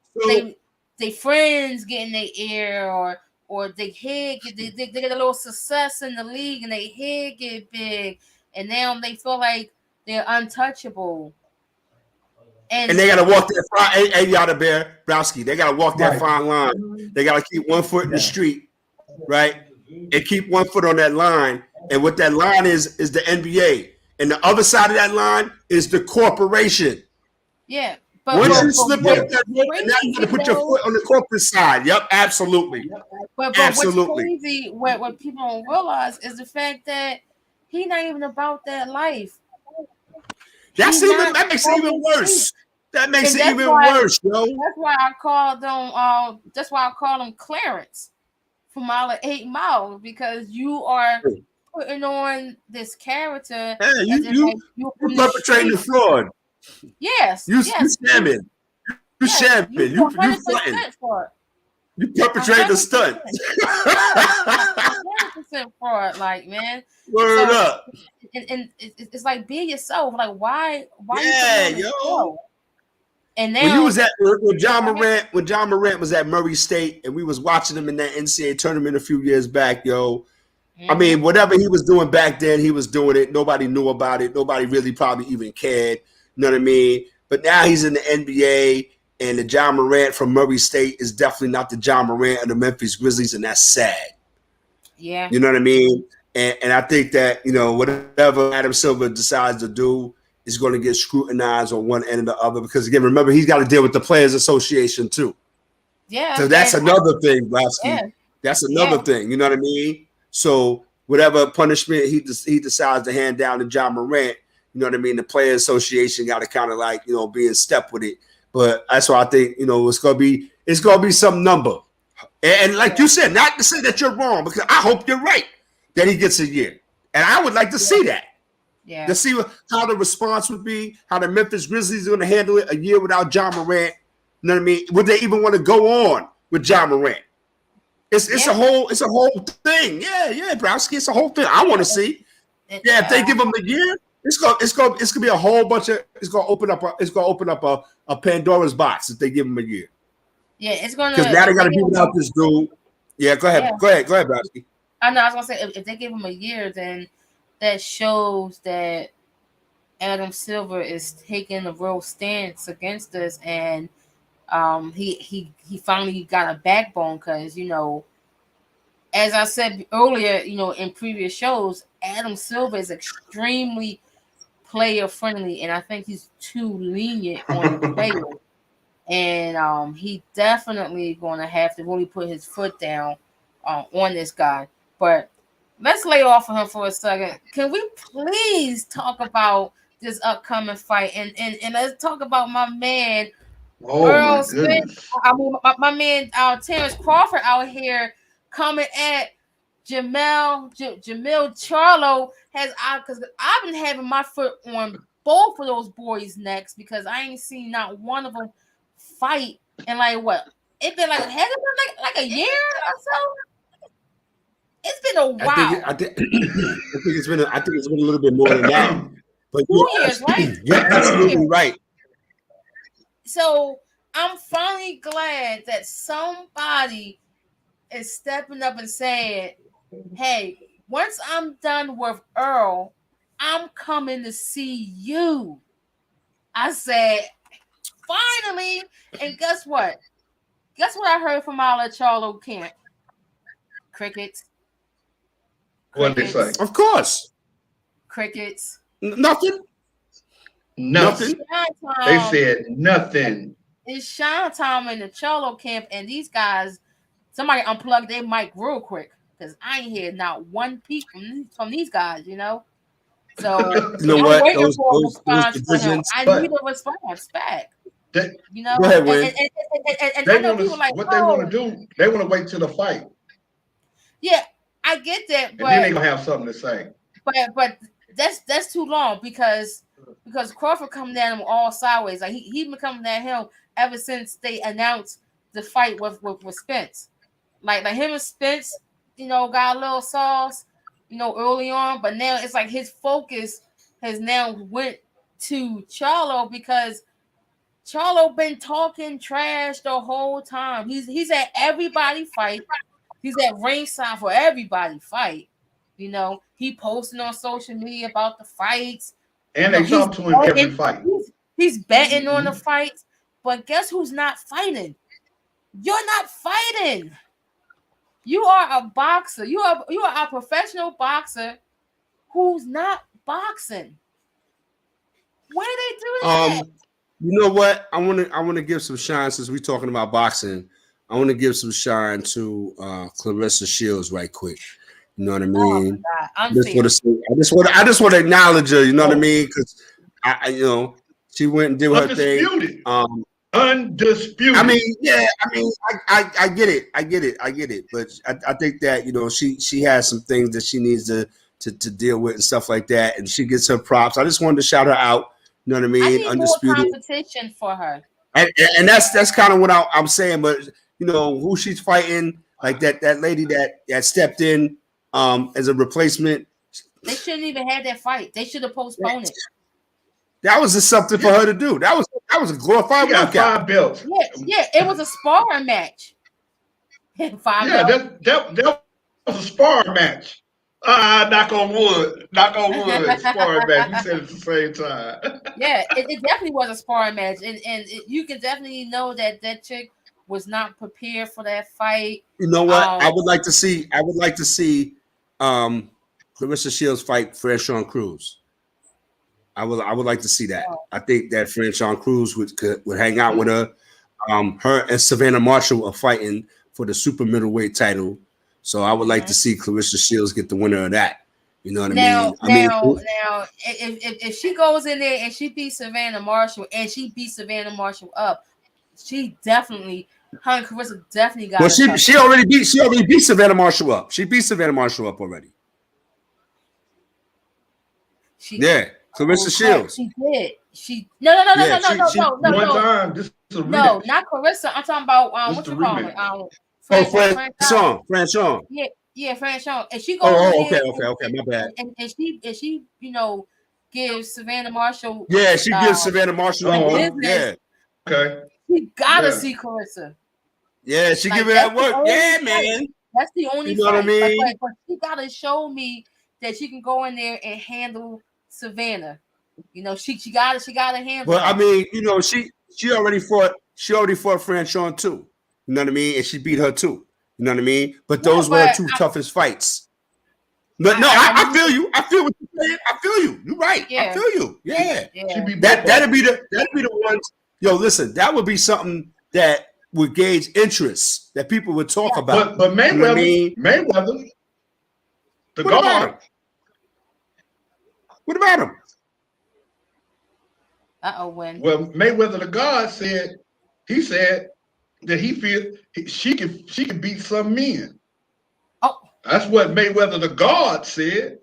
They friends get in their ear, or they head they get a little success in the league, and their head get big, and now they feel like they're untouchable. And they got to walk that fine. Hey, Yada Bear Browski. They got to walk that fine line. They got to keep 1 foot in the street, right? And keep 1 foot on that line. And what that line is the NBA. And the other side of that line is the corporation. Yeah. Once you slip up that rope, now you got to put your foot on the corporate side. Yep, absolutely. But absolutely. What's crazy, what people don't realize is the fact that he's not even about that life. That makes it even worse. That makes it even worse, yo. That's why I called them. That's why I call him Clarence from Mile of 8 Mile, because you are putting on this character. Hey, you perpetrating the fraud. Yes. You scamming. You scamming. You fronting. You perpetrate the stunt. 100% fraud, like, man. Word up. And it's like, be yourself. Like, why? Yeah, yo. And now when you was when John Morant was at Murray State, and we was watching him in that NCAA tournament a few years back, yo. I mean, whatever he was doing back then, he was doing it. Nobody knew about it. Nobody really probably even cared. You know what I mean? But now he's in the NBA, and the John Morant from Murray State is definitely not the John Morant of the Memphis Grizzlies, and that's sad. Yeah. You know what I mean? And I think that, whatever Adam Silver decides to do is going to get scrutinized on one end or the other, because, again, remember, he's got to deal with the Players Association too. Yeah. So that's another thing, Lasky. Yeah. That's another thing. You know what I mean? So whatever punishment he decides to hand down to John Morant, you know what I mean? The Player Association got to kind of like, be in step with it. But that's why I think, it's gonna be some number. And like you said, not to say that you're wrong, because I hope you're right that he gets a year. And I would like to see that. Yeah. To see how the response would be, how the Memphis Grizzlies are going to handle it a year without John Morant. You know what I mean? Would they even want to go on with John Morant? It's a whole thing. Yeah, Browski. It's a whole thing. I want to see. Yeah, if they give him a year, it's gonna be a whole bunch of. It's gonna open up a Pandora's box if they give him a year. Yeah, it's gonna. Because now they got to be without this dude. Yeah, go ahead, Browski. I know. I was gonna say if they give him a year, then that shows that Adam Silver is taking a real stance against us, and he finally got a backbone because as I said earlier, in previous shows, Adam Silver is extremely player friendly, and I think he's too lenient on the players, and he definitely going to have to really put his foot down on this guy, but. Let's lay off of him for a second. Can we please talk about this upcoming fight and let's talk about my man Earl Spence. I mean, my man Terrence Crawford out here coming at Jamil Charlo because I've been having my foot on both of those boys' necks because I ain't seen not one of them fight in like what? It been like has it been like a year or so? It's been a while. I think it's been a little bit more than that. But 2 years, right? You're absolutely right. So I'm finally glad that somebody is stepping up and saying, "Hey, once I'm done with Earl, I'm coming to see you." I said, "Finally!" And guess what? Guess what I heard from our Charlo camp? Crickets. What did they say? Of course. Crickets. Nothing. They said nothing. It's shine time in the Charlo camp, and these guys, somebody unplugged their mic real quick because I ain't hear not one peep from these guys, So you know I'm what? waiting for a response from him. I need a response back. Go ahead, Wayne. And I know people like they want to do. They want to wait till the fight. Yeah, I get that, and but then they gonna have something to say. But that's too long because Crawford come down all sideways. Like he been coming down him ever since they announced the fight with Spence. Like him and Spence, got a little sauce, early on, but now it's like his focus has now went to Charlo because Charlo been talking trash the whole time. He's at everybody fight. He's at ringside for everybody fight. He posting on social media about the fights. And they talk to him every fight. He's betting on the fights. But guess who's not fighting? You're not fighting. You are a boxer. You are a professional boxer who's not boxing. Where do they do that? You know what? I want to give some shine since we're talking about boxing. I want to give some shine to Clarissa Shields right quick. You know what I mean? I just want to acknowledge her. You know what I mean? Because she went and did her thing. Undisputed. I mean, yeah. I get it. But I think that she has some things that she needs to deal with and stuff like that, and she gets her props. I just wanted to shout her out. You know what I mean? I need Undisputed more competition for her. And that's kind of what I'm saying. But who she's fighting, like that lady that stepped in as a replacement. They shouldn't even have that fight. They should have postponed it. That was just something for her to do. That was a glorified workout. 5 belts. Yeah, it was a sparring match. 5 belts. That was a sparring match. Knock on wood. Sparring match. We said it at the same time. Yeah, it definitely was a sparring match, and you can definitely know that chick was not prepared for that fight. You know what? I would like to see Clarissa Shields fight Franchon Cruz. I would like to see that. I think that Franchon Cruz would hang out with her. Her and Savannah Marshall are fighting for the super middleweight title. So I would like to see Clarissa Shields get the winner of that. You know what now, I mean? Now, if she goes in there and she beats Savannah Marshall and she beats Savannah Marshall up, she definitely, her and Clarissa definitely got. Well, she already beat Savannah Marshall up. She beat Savannah Marshall up already. Clarissa Shields. She did. No. One time. This is a rematch. No, not Clarissa. I'm talking about what you call it? Franchon. Yeah, Franchon. And she goes. Okay, my bad. And she gives Savannah Marshall. Yeah, she gives Savannah Marshall. Okay. She gotta see Clarissa. Yeah, she give her that work. Yeah, man. That's the only fight. What I mean? But she gotta show me that she can go in there and handle Savannah. She gotta handle. Well, I mean, she already fought Franchon too. You know what I mean? And she beat her too. You know what I mean? But those were her two toughest fights. But I feel you. I feel what you're saying. I feel you. You're right. Yeah. I feel you. Yeah. That'd be the ones. Yo, listen, that would be something that would gauge interest that people would talk about. But Mayweather, the guard. What about him? When? Well, Mayweather, the God, said that he feels she could beat some men. Oh, that's what Mayweather, the God, said.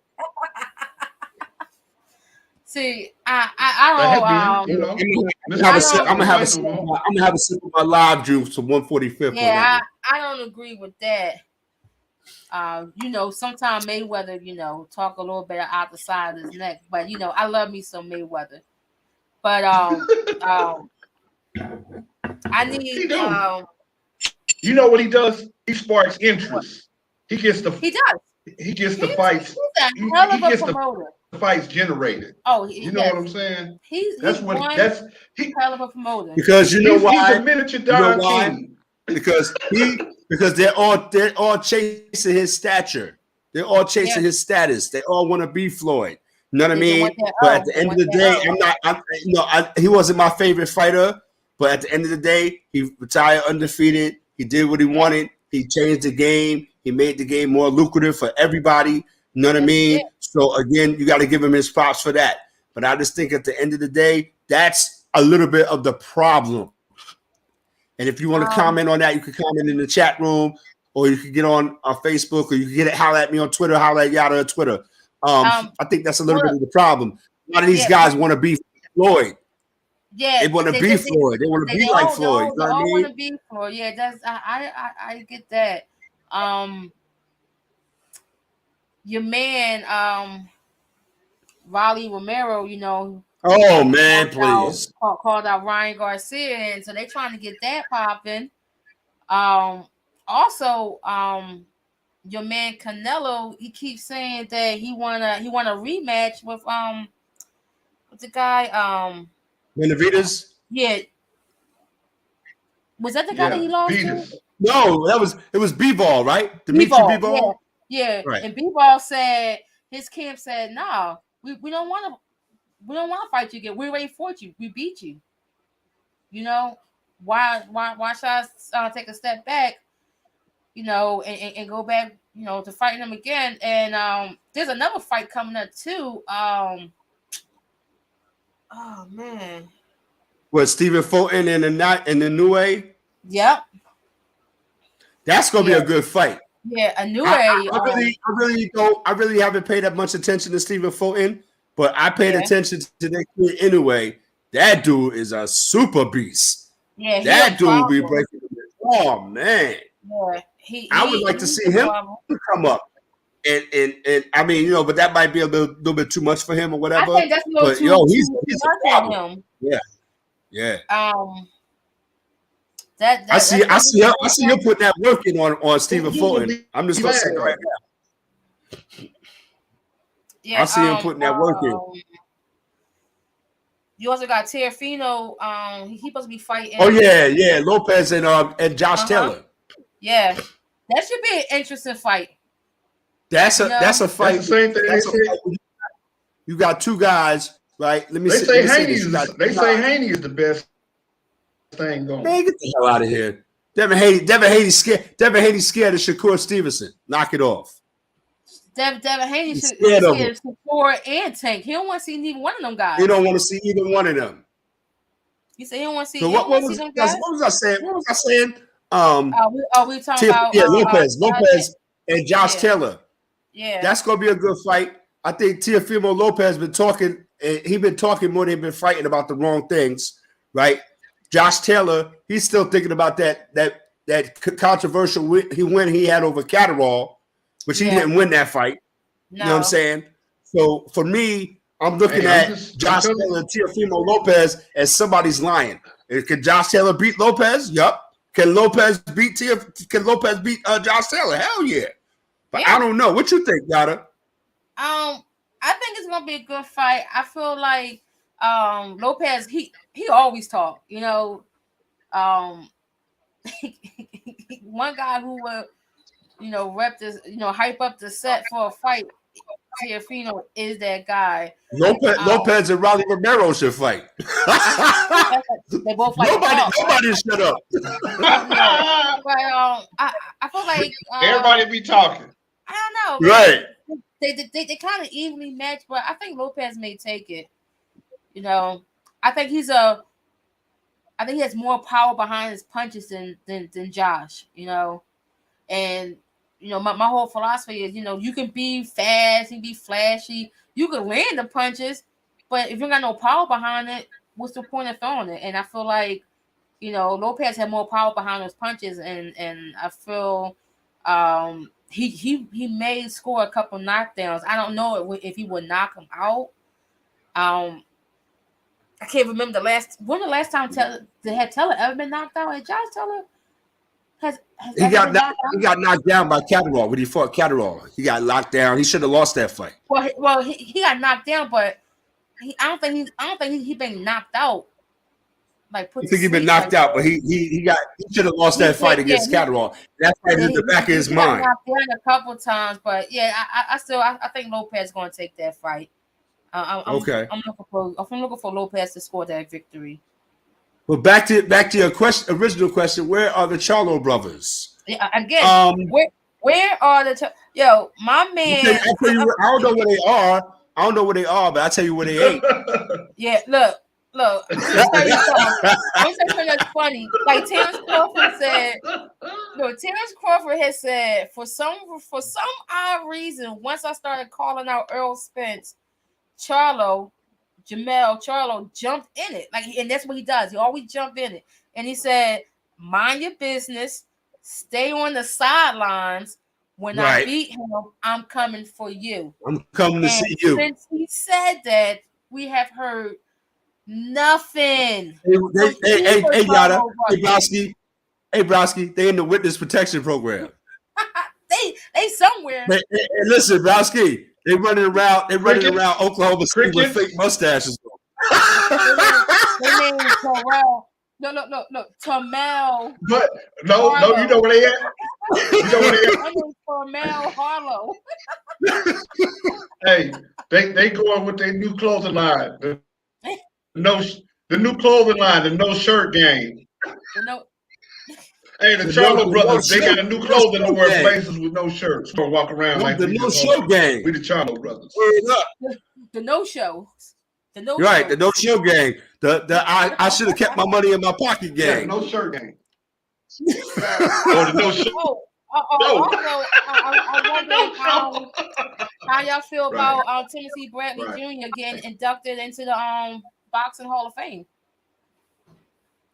See, I don't know. I'm gonna have a sip of my live juice to 145th. Yeah, I don't agree with that. Sometimes Mayweather, talk a little bit out the side of his neck, but I love me some Mayweather. But I need you know what he does? He sparks interest. He gets the fights. He's a hell of a promoter. The fights generated. Oh, you know what I'm saying? He's hell of a promoter. Because you know why? He's a miniature Don King. Because they're all chasing his stature. They're all chasing his status. They all want to be Floyd. You know what I mean? But at the end of the day, he wasn't my favorite fighter. But at the end of the day, he retired undefeated. He did what he wanted. He changed the game. He made the game more lucrative for everybody. You know what I mean? So again, you got to give him his props for that. But I just think at the end of the day, that's a little bit of the problem. And if you want to comment on that, you can comment in the chat room, or you can get on Facebook, or you can holler at me on Twitter, holler at Yada on Twitter. I think that's a little bit of the problem. A lot of these guys want to be Floyd. Yeah, they want to be Floyd. They want to be like Floyd. They all want to be Floyd. Yeah, that's I get that. Your man, Raleigh Romero, oh man, please called out Ryan Garcia, and so they trying to get that popping. Also, your man Canelo, he keeps saying that he want a rematch with the guy Benavidez. Yeah, was that the guy that he lost to? No, it was B-Ball, right? Dimitri B-Ball. Yeah. Right. And B-Ball said his camp said, "No, we don't want to fight you again. We already fought you. We beat you. Why should I take a step back? And go back, to fighting them again. And there's another fight coming up too. Oh man, what, Stephen Fulton and the Inoue? Yep, that's gonna be a good fight. Yeah, Inoue. I really haven't paid that much attention to Stephen Fulton, but I paid attention to that kid Inoue. That dude is a super beast. Yeah, that dude be breaking. Oh man. Yeah, I would like to see him come up, and I mean, but that might be a little bit too much for him or whatever. I think that's a little too he's a problem. Yeah. I see him putting that work in on Stephen Fulton. I'm just gonna say it right now. Yeah, I see him putting that work in. You also got Teofimo. He's supposed to be fighting. Oh yeah, Lopez and Josh Taylor. Yeah, that should be an interesting fight. That's a fight. That's the same thing. You got two guys, right? They say Haney is the best thing going. Man, get the hell out of here. Devin Haney's scared of Shakur Stevenson. Knock it off. Devin Haney should be scared of Shakur and Tank. He don't want to see neither one of them guys. He don't want to see either one of them. He said he don't want to see. So what was I saying? What was I saying? We talking about Lopez and Josh Taylor. Yeah, that's gonna be a good fight. I think Teofimo Lopez been talking. He been talking more than he been fighting about the wrong things, right? Josh Taylor, he's still thinking about that controversial win he had over Catterall, which he didn't win that fight. No. You know what I'm saying? So for me, I'm looking at Josh Taylor and Teofimo Lopez as somebody's lying. Can Josh Taylor beat Lopez? Yup. Can Lopez beat Josh Taylor? Hell yeah. But I don't know. What you think, Yada? I think it's gonna be a good fight. I feel like Lopez, he always talk, you know. One guy who would, you know, rep this, you know, hype up the set for a fight. Teofimo is that guy. Lopez and Rolly Romero should fight. They both fight. Nobody shut up. But I feel like everybody be talking. I don't know. Right. They kind of evenly match, but I think Lopez may take it. You know, I think he has more power behind his punches than Josh. You know, and you know my whole philosophy is, you know, you can be fast, you can be flashy, you can land the punches, but if you got no power behind it, what's the point of throwing it? And I feel like, you know, Lopez had more power behind those punches, and I feel he may score a couple knockdowns. I don't know if he would knock him out. I can't remember the last time Taylor ever been knocked out. Had Josh Taylor he got knocked down by Catterall when he fought Catterall. He got locked down. He should have lost that fight. Well, he got knocked down, but I don't think he been knocked out. Like, I think he's been knocked out, but he should have lost that fight against Catterall. That's right in the back of his mind. Got knocked down a couple times, but yeah, I think Lopez is going to take that fight. I'm looking for Lopez to score that victory. Well, back to your original question. Where are the Charlo brothers? Yeah, again, where are the my man? I don't know where they are. I don't know where they are, but I'll tell you where they ain't. Yeah, look. Let me tell you something that's funny. Like Terrence Crawford said. No, Terrence Crawford has said for some odd reason, once I started calling out Earl Spence, Jamel Charlo jumped in it. Like, and that's what he does. He always jump in it. And he said, "Mind your business. Stay on the sidelines. When I beat him, I'm coming for you. I'm coming to see you." Since he said that, we have heard nothing. Hey, Yada. Hey, Browski. They in the witness protection program. they somewhere. Hey, listen, Browski. They running around Oklahoma City with fake mustaches. They named Terrell. No, Tamel. But no, you know where they at? You know where they at? I know Tamel Harlow. Hey, they going with their new clothing line. The new clothing line, the no shirt gang. Hey, the Charlo brothers, they got a new clothing to wear places with no shirts or walk around like the no show gang. We the Charlo brothers. The no show. The no right, the no show gang. I should have kept my money in my pocket gang. Yeah, no shirt gang. Or the no show. Also, I wonder how y'all feel about Timothy Bradley Jr. getting inducted into the Boxing Hall of Fame.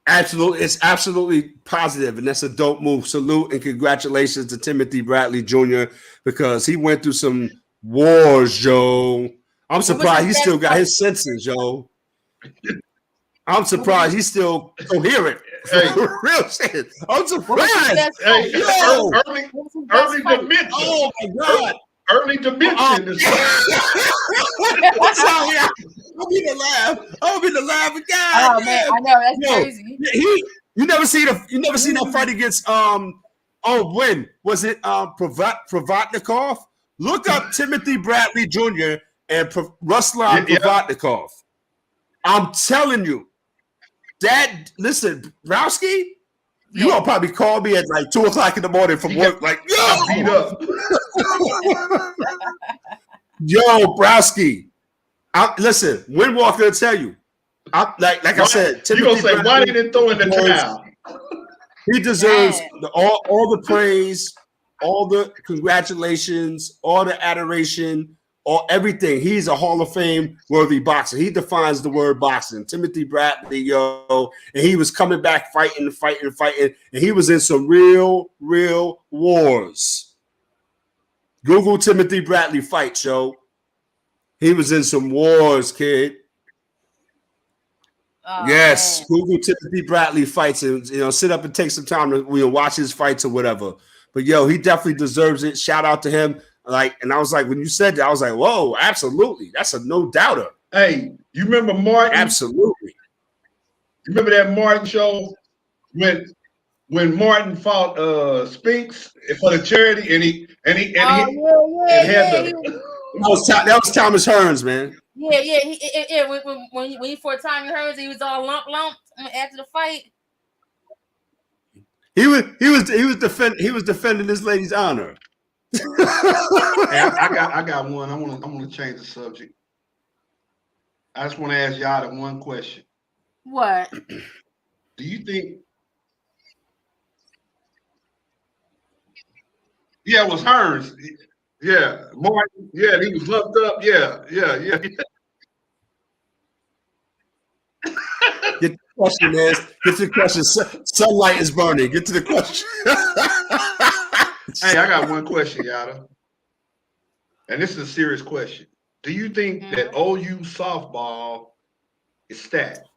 Absolutely, it's absolutely positive, and that's a dope move. Salute and congratulations to Timothy Bradley Jr. because he went through some wars, Joe. I'm surprised he still got his senses, Joe. I'm surprised he's still coherent. Hey. Real shit. I'm surprised. Hey, early dementia. Oh my God. Early dementia. I'll be the laugh. God. Oh man, I know that's crazy. You never seen that fight against when was it Provatnikov? Look up Timothy Bradley Jr. and Ruslan Provatnikov. I'm telling you, listen, Rowski, You gonna probably call me at like 2:00 in the morning from work, like, yo, beat up. Yo, Browski. Listen, Windwalker will tell you. Like I said, you gonna say why they didn't throw in the towel? He deserves all the praise, all the congratulations, all the adoration, everything. He's a Hall of Fame worthy boxer. He defines the word boxing. Timothy Bradley, and he was coming back fighting, and he was in some real wars. Google Timothy Bradley fight, yo. He was in some wars, kid. Oh, yes, man. Google Timothy Bradley fights and sit up and take some time to watch his fights or whatever. But he definitely deserves it. Shout out to him. And I was like, when you said that, I was like, whoa, absolutely. That's a no doubter. Hey, you remember Martin? Absolutely. You remember that Martin show when Martin fought Spinks for the charity and he had that was Thomas Hearns, man. Yeah. When he fought Tommy Hearns, he was all lumped after the fight. He was defending this lady's honor. I got one. I want to change the subject. I just want to ask y'all one question. What? Do you think? Yeah, it was Hearns. Yeah, Martin. Yeah, he was lumped up. Yeah. Get the question, man. Get to the question. Sunlight is burning. Get to the question. Hey, I got one question, Yada. And this is a serious question. Do you think that OU softball is stacked?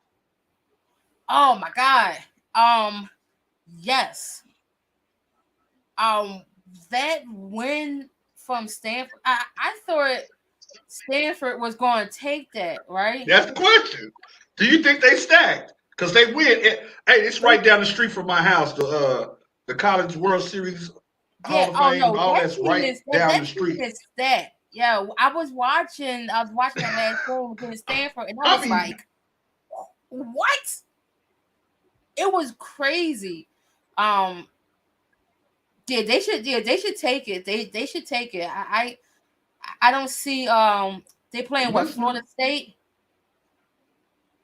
Oh my God. Yes. That win from Stanford, I thought Stanford was going to take that, right? That's the question. Do you think they stacked? Because they win. It's right down the street from my house. The College World Series. Yeah. All that's right down the street. Is stacked. Yeah, I was watching that last game against Stanford, and I was like, "What?" It was crazy. Yeah, they should take it. They should take it. I don't see they playing Florida State.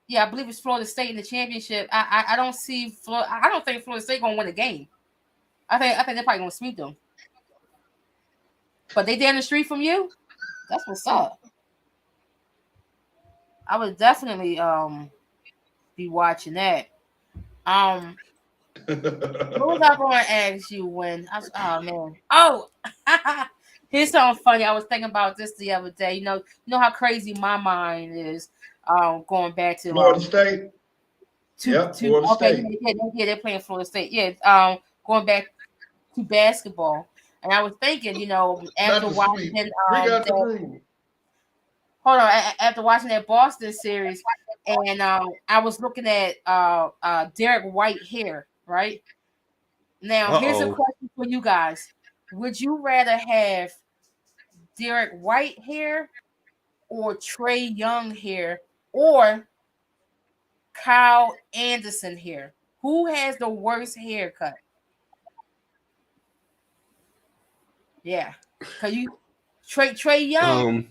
Yeah, I believe it's Florida State in the championship. I don't see I don't think Florida State gonna win a game. I think they're probably gonna sweep them. But they down the street from you? That's what's up. I would definitely be watching that. What was I going to ask you here's something funny. I was thinking about this the other day. You know how crazy my mind is. Going back to Florida State. Florida State. Yeah, they're playing Florida State. Yeah, going back to basketball. And I was thinking, after watching after watching that Boston series, and I was looking at Derek White hair, right? Now, here's a question for you guys. Would you rather have Derek White hair or Trae Young hair or Kyle Anderson hair? Who has the worst haircut? Yeah, because Trae Young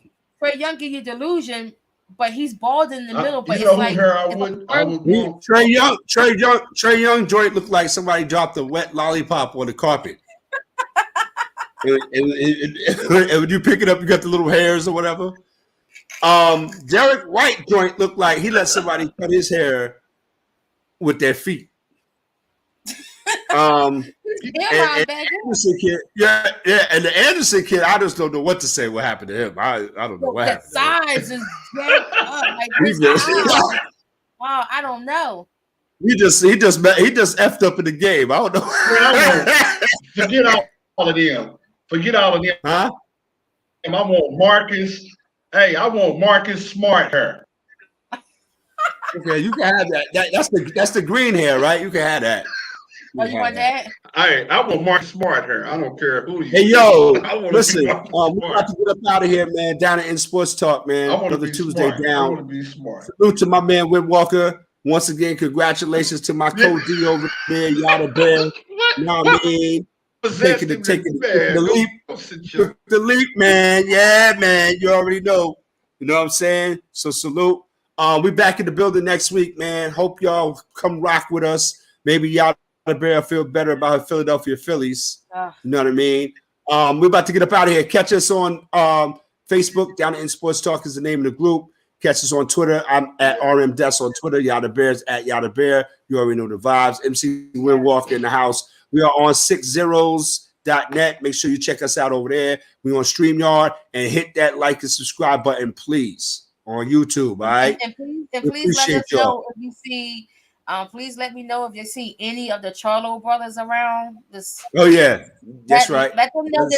give you delusion, but he's bald in the middle. But it's like Trae Young joint looked like somebody dropped a wet lollipop on the carpet. and when you pick it up, you got the little hairs or whatever. Derek White joint looked like he let somebody cut his hair with their feet. And Anderson kid, and the Anderson kid, I just don't know what to say. What happened to him? I don't know what happened. The size is jacked up. Wow, I don't know. He just effed up in the game. I don't know. Forget all of them. Huh? And I want Marcus. Hey, I want Marcus Smart hair. Okay, you can have that. That's the green hair, right? You can have that. Oh, you want that? I want Marcus Smart hair. I don't care who you. Hey, yo, listen, we're about to get up out of here, man. Down in Sports Talk, man. Another Tuesday down. I want to be smart. Salute to my man, Whit Walker. Once again, congratulations to my co-D over there, Yada Bear. You know what I mean? Taking the leap. The leap, man. Yeah, man. You already know. You know what I'm saying? So salute. We back in the building next week, man. Hope y'all come rock with us. Maybe Yada Bear feel better about her Philadelphia Phillies. You know what I mean? We're about to get up out of here. Catch us on Facebook. Down in Sports Talk is the name of the group. Catch us on Twitter. I'm at RM Des on Twitter. Yada Bear's at Yada Bear. You already know the vibes. MC Windwalker in the house. We are on 60s.net. Make sure you check us out over there. We're on StreamYard and hit that like and subscribe button, please, on YouTube. All right. And please let us know if you see. Please let me know if you see any of the Charlo brothers around. Oh yeah, that's right. Let them know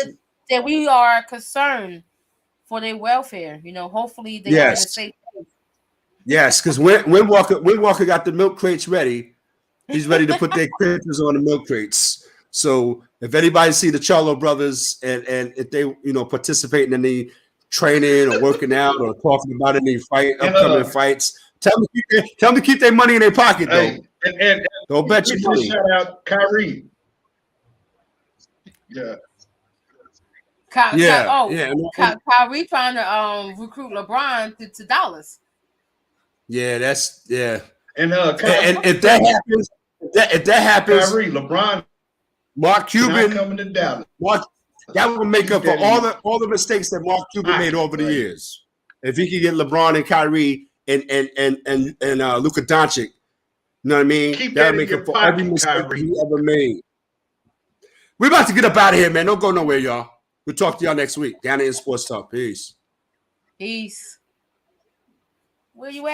that we are concerned for their welfare. You know, hopefully they are in a safe place. Yes, because Windwalker got the milk crates ready. He's ready to put their pictures on the milk crates. So if anybody see the Charlo brothers and if they participating in the training or working out or talking about any upcoming fights, tell them to keep their money in their pocket though. And don't bet your money. Shout out Kyrie. Yeah. Kyrie trying to recruit LeBron to Dallas. Yeah, that's And if that happens, Kyrie, LeBron, Mark Cuban coming to Dallas. That will make up for all the mistakes that Mark Cuban made over the years. If he could get LeBron and Kyrie and Luka Doncic, you know what I mean? That'll make up for every mistake he ever made. We're about to get up out of here, man. Don't go nowhere, y'all. We'll talk to y'all next week. Down in Sports Talk. Peace. Peace. Where you at?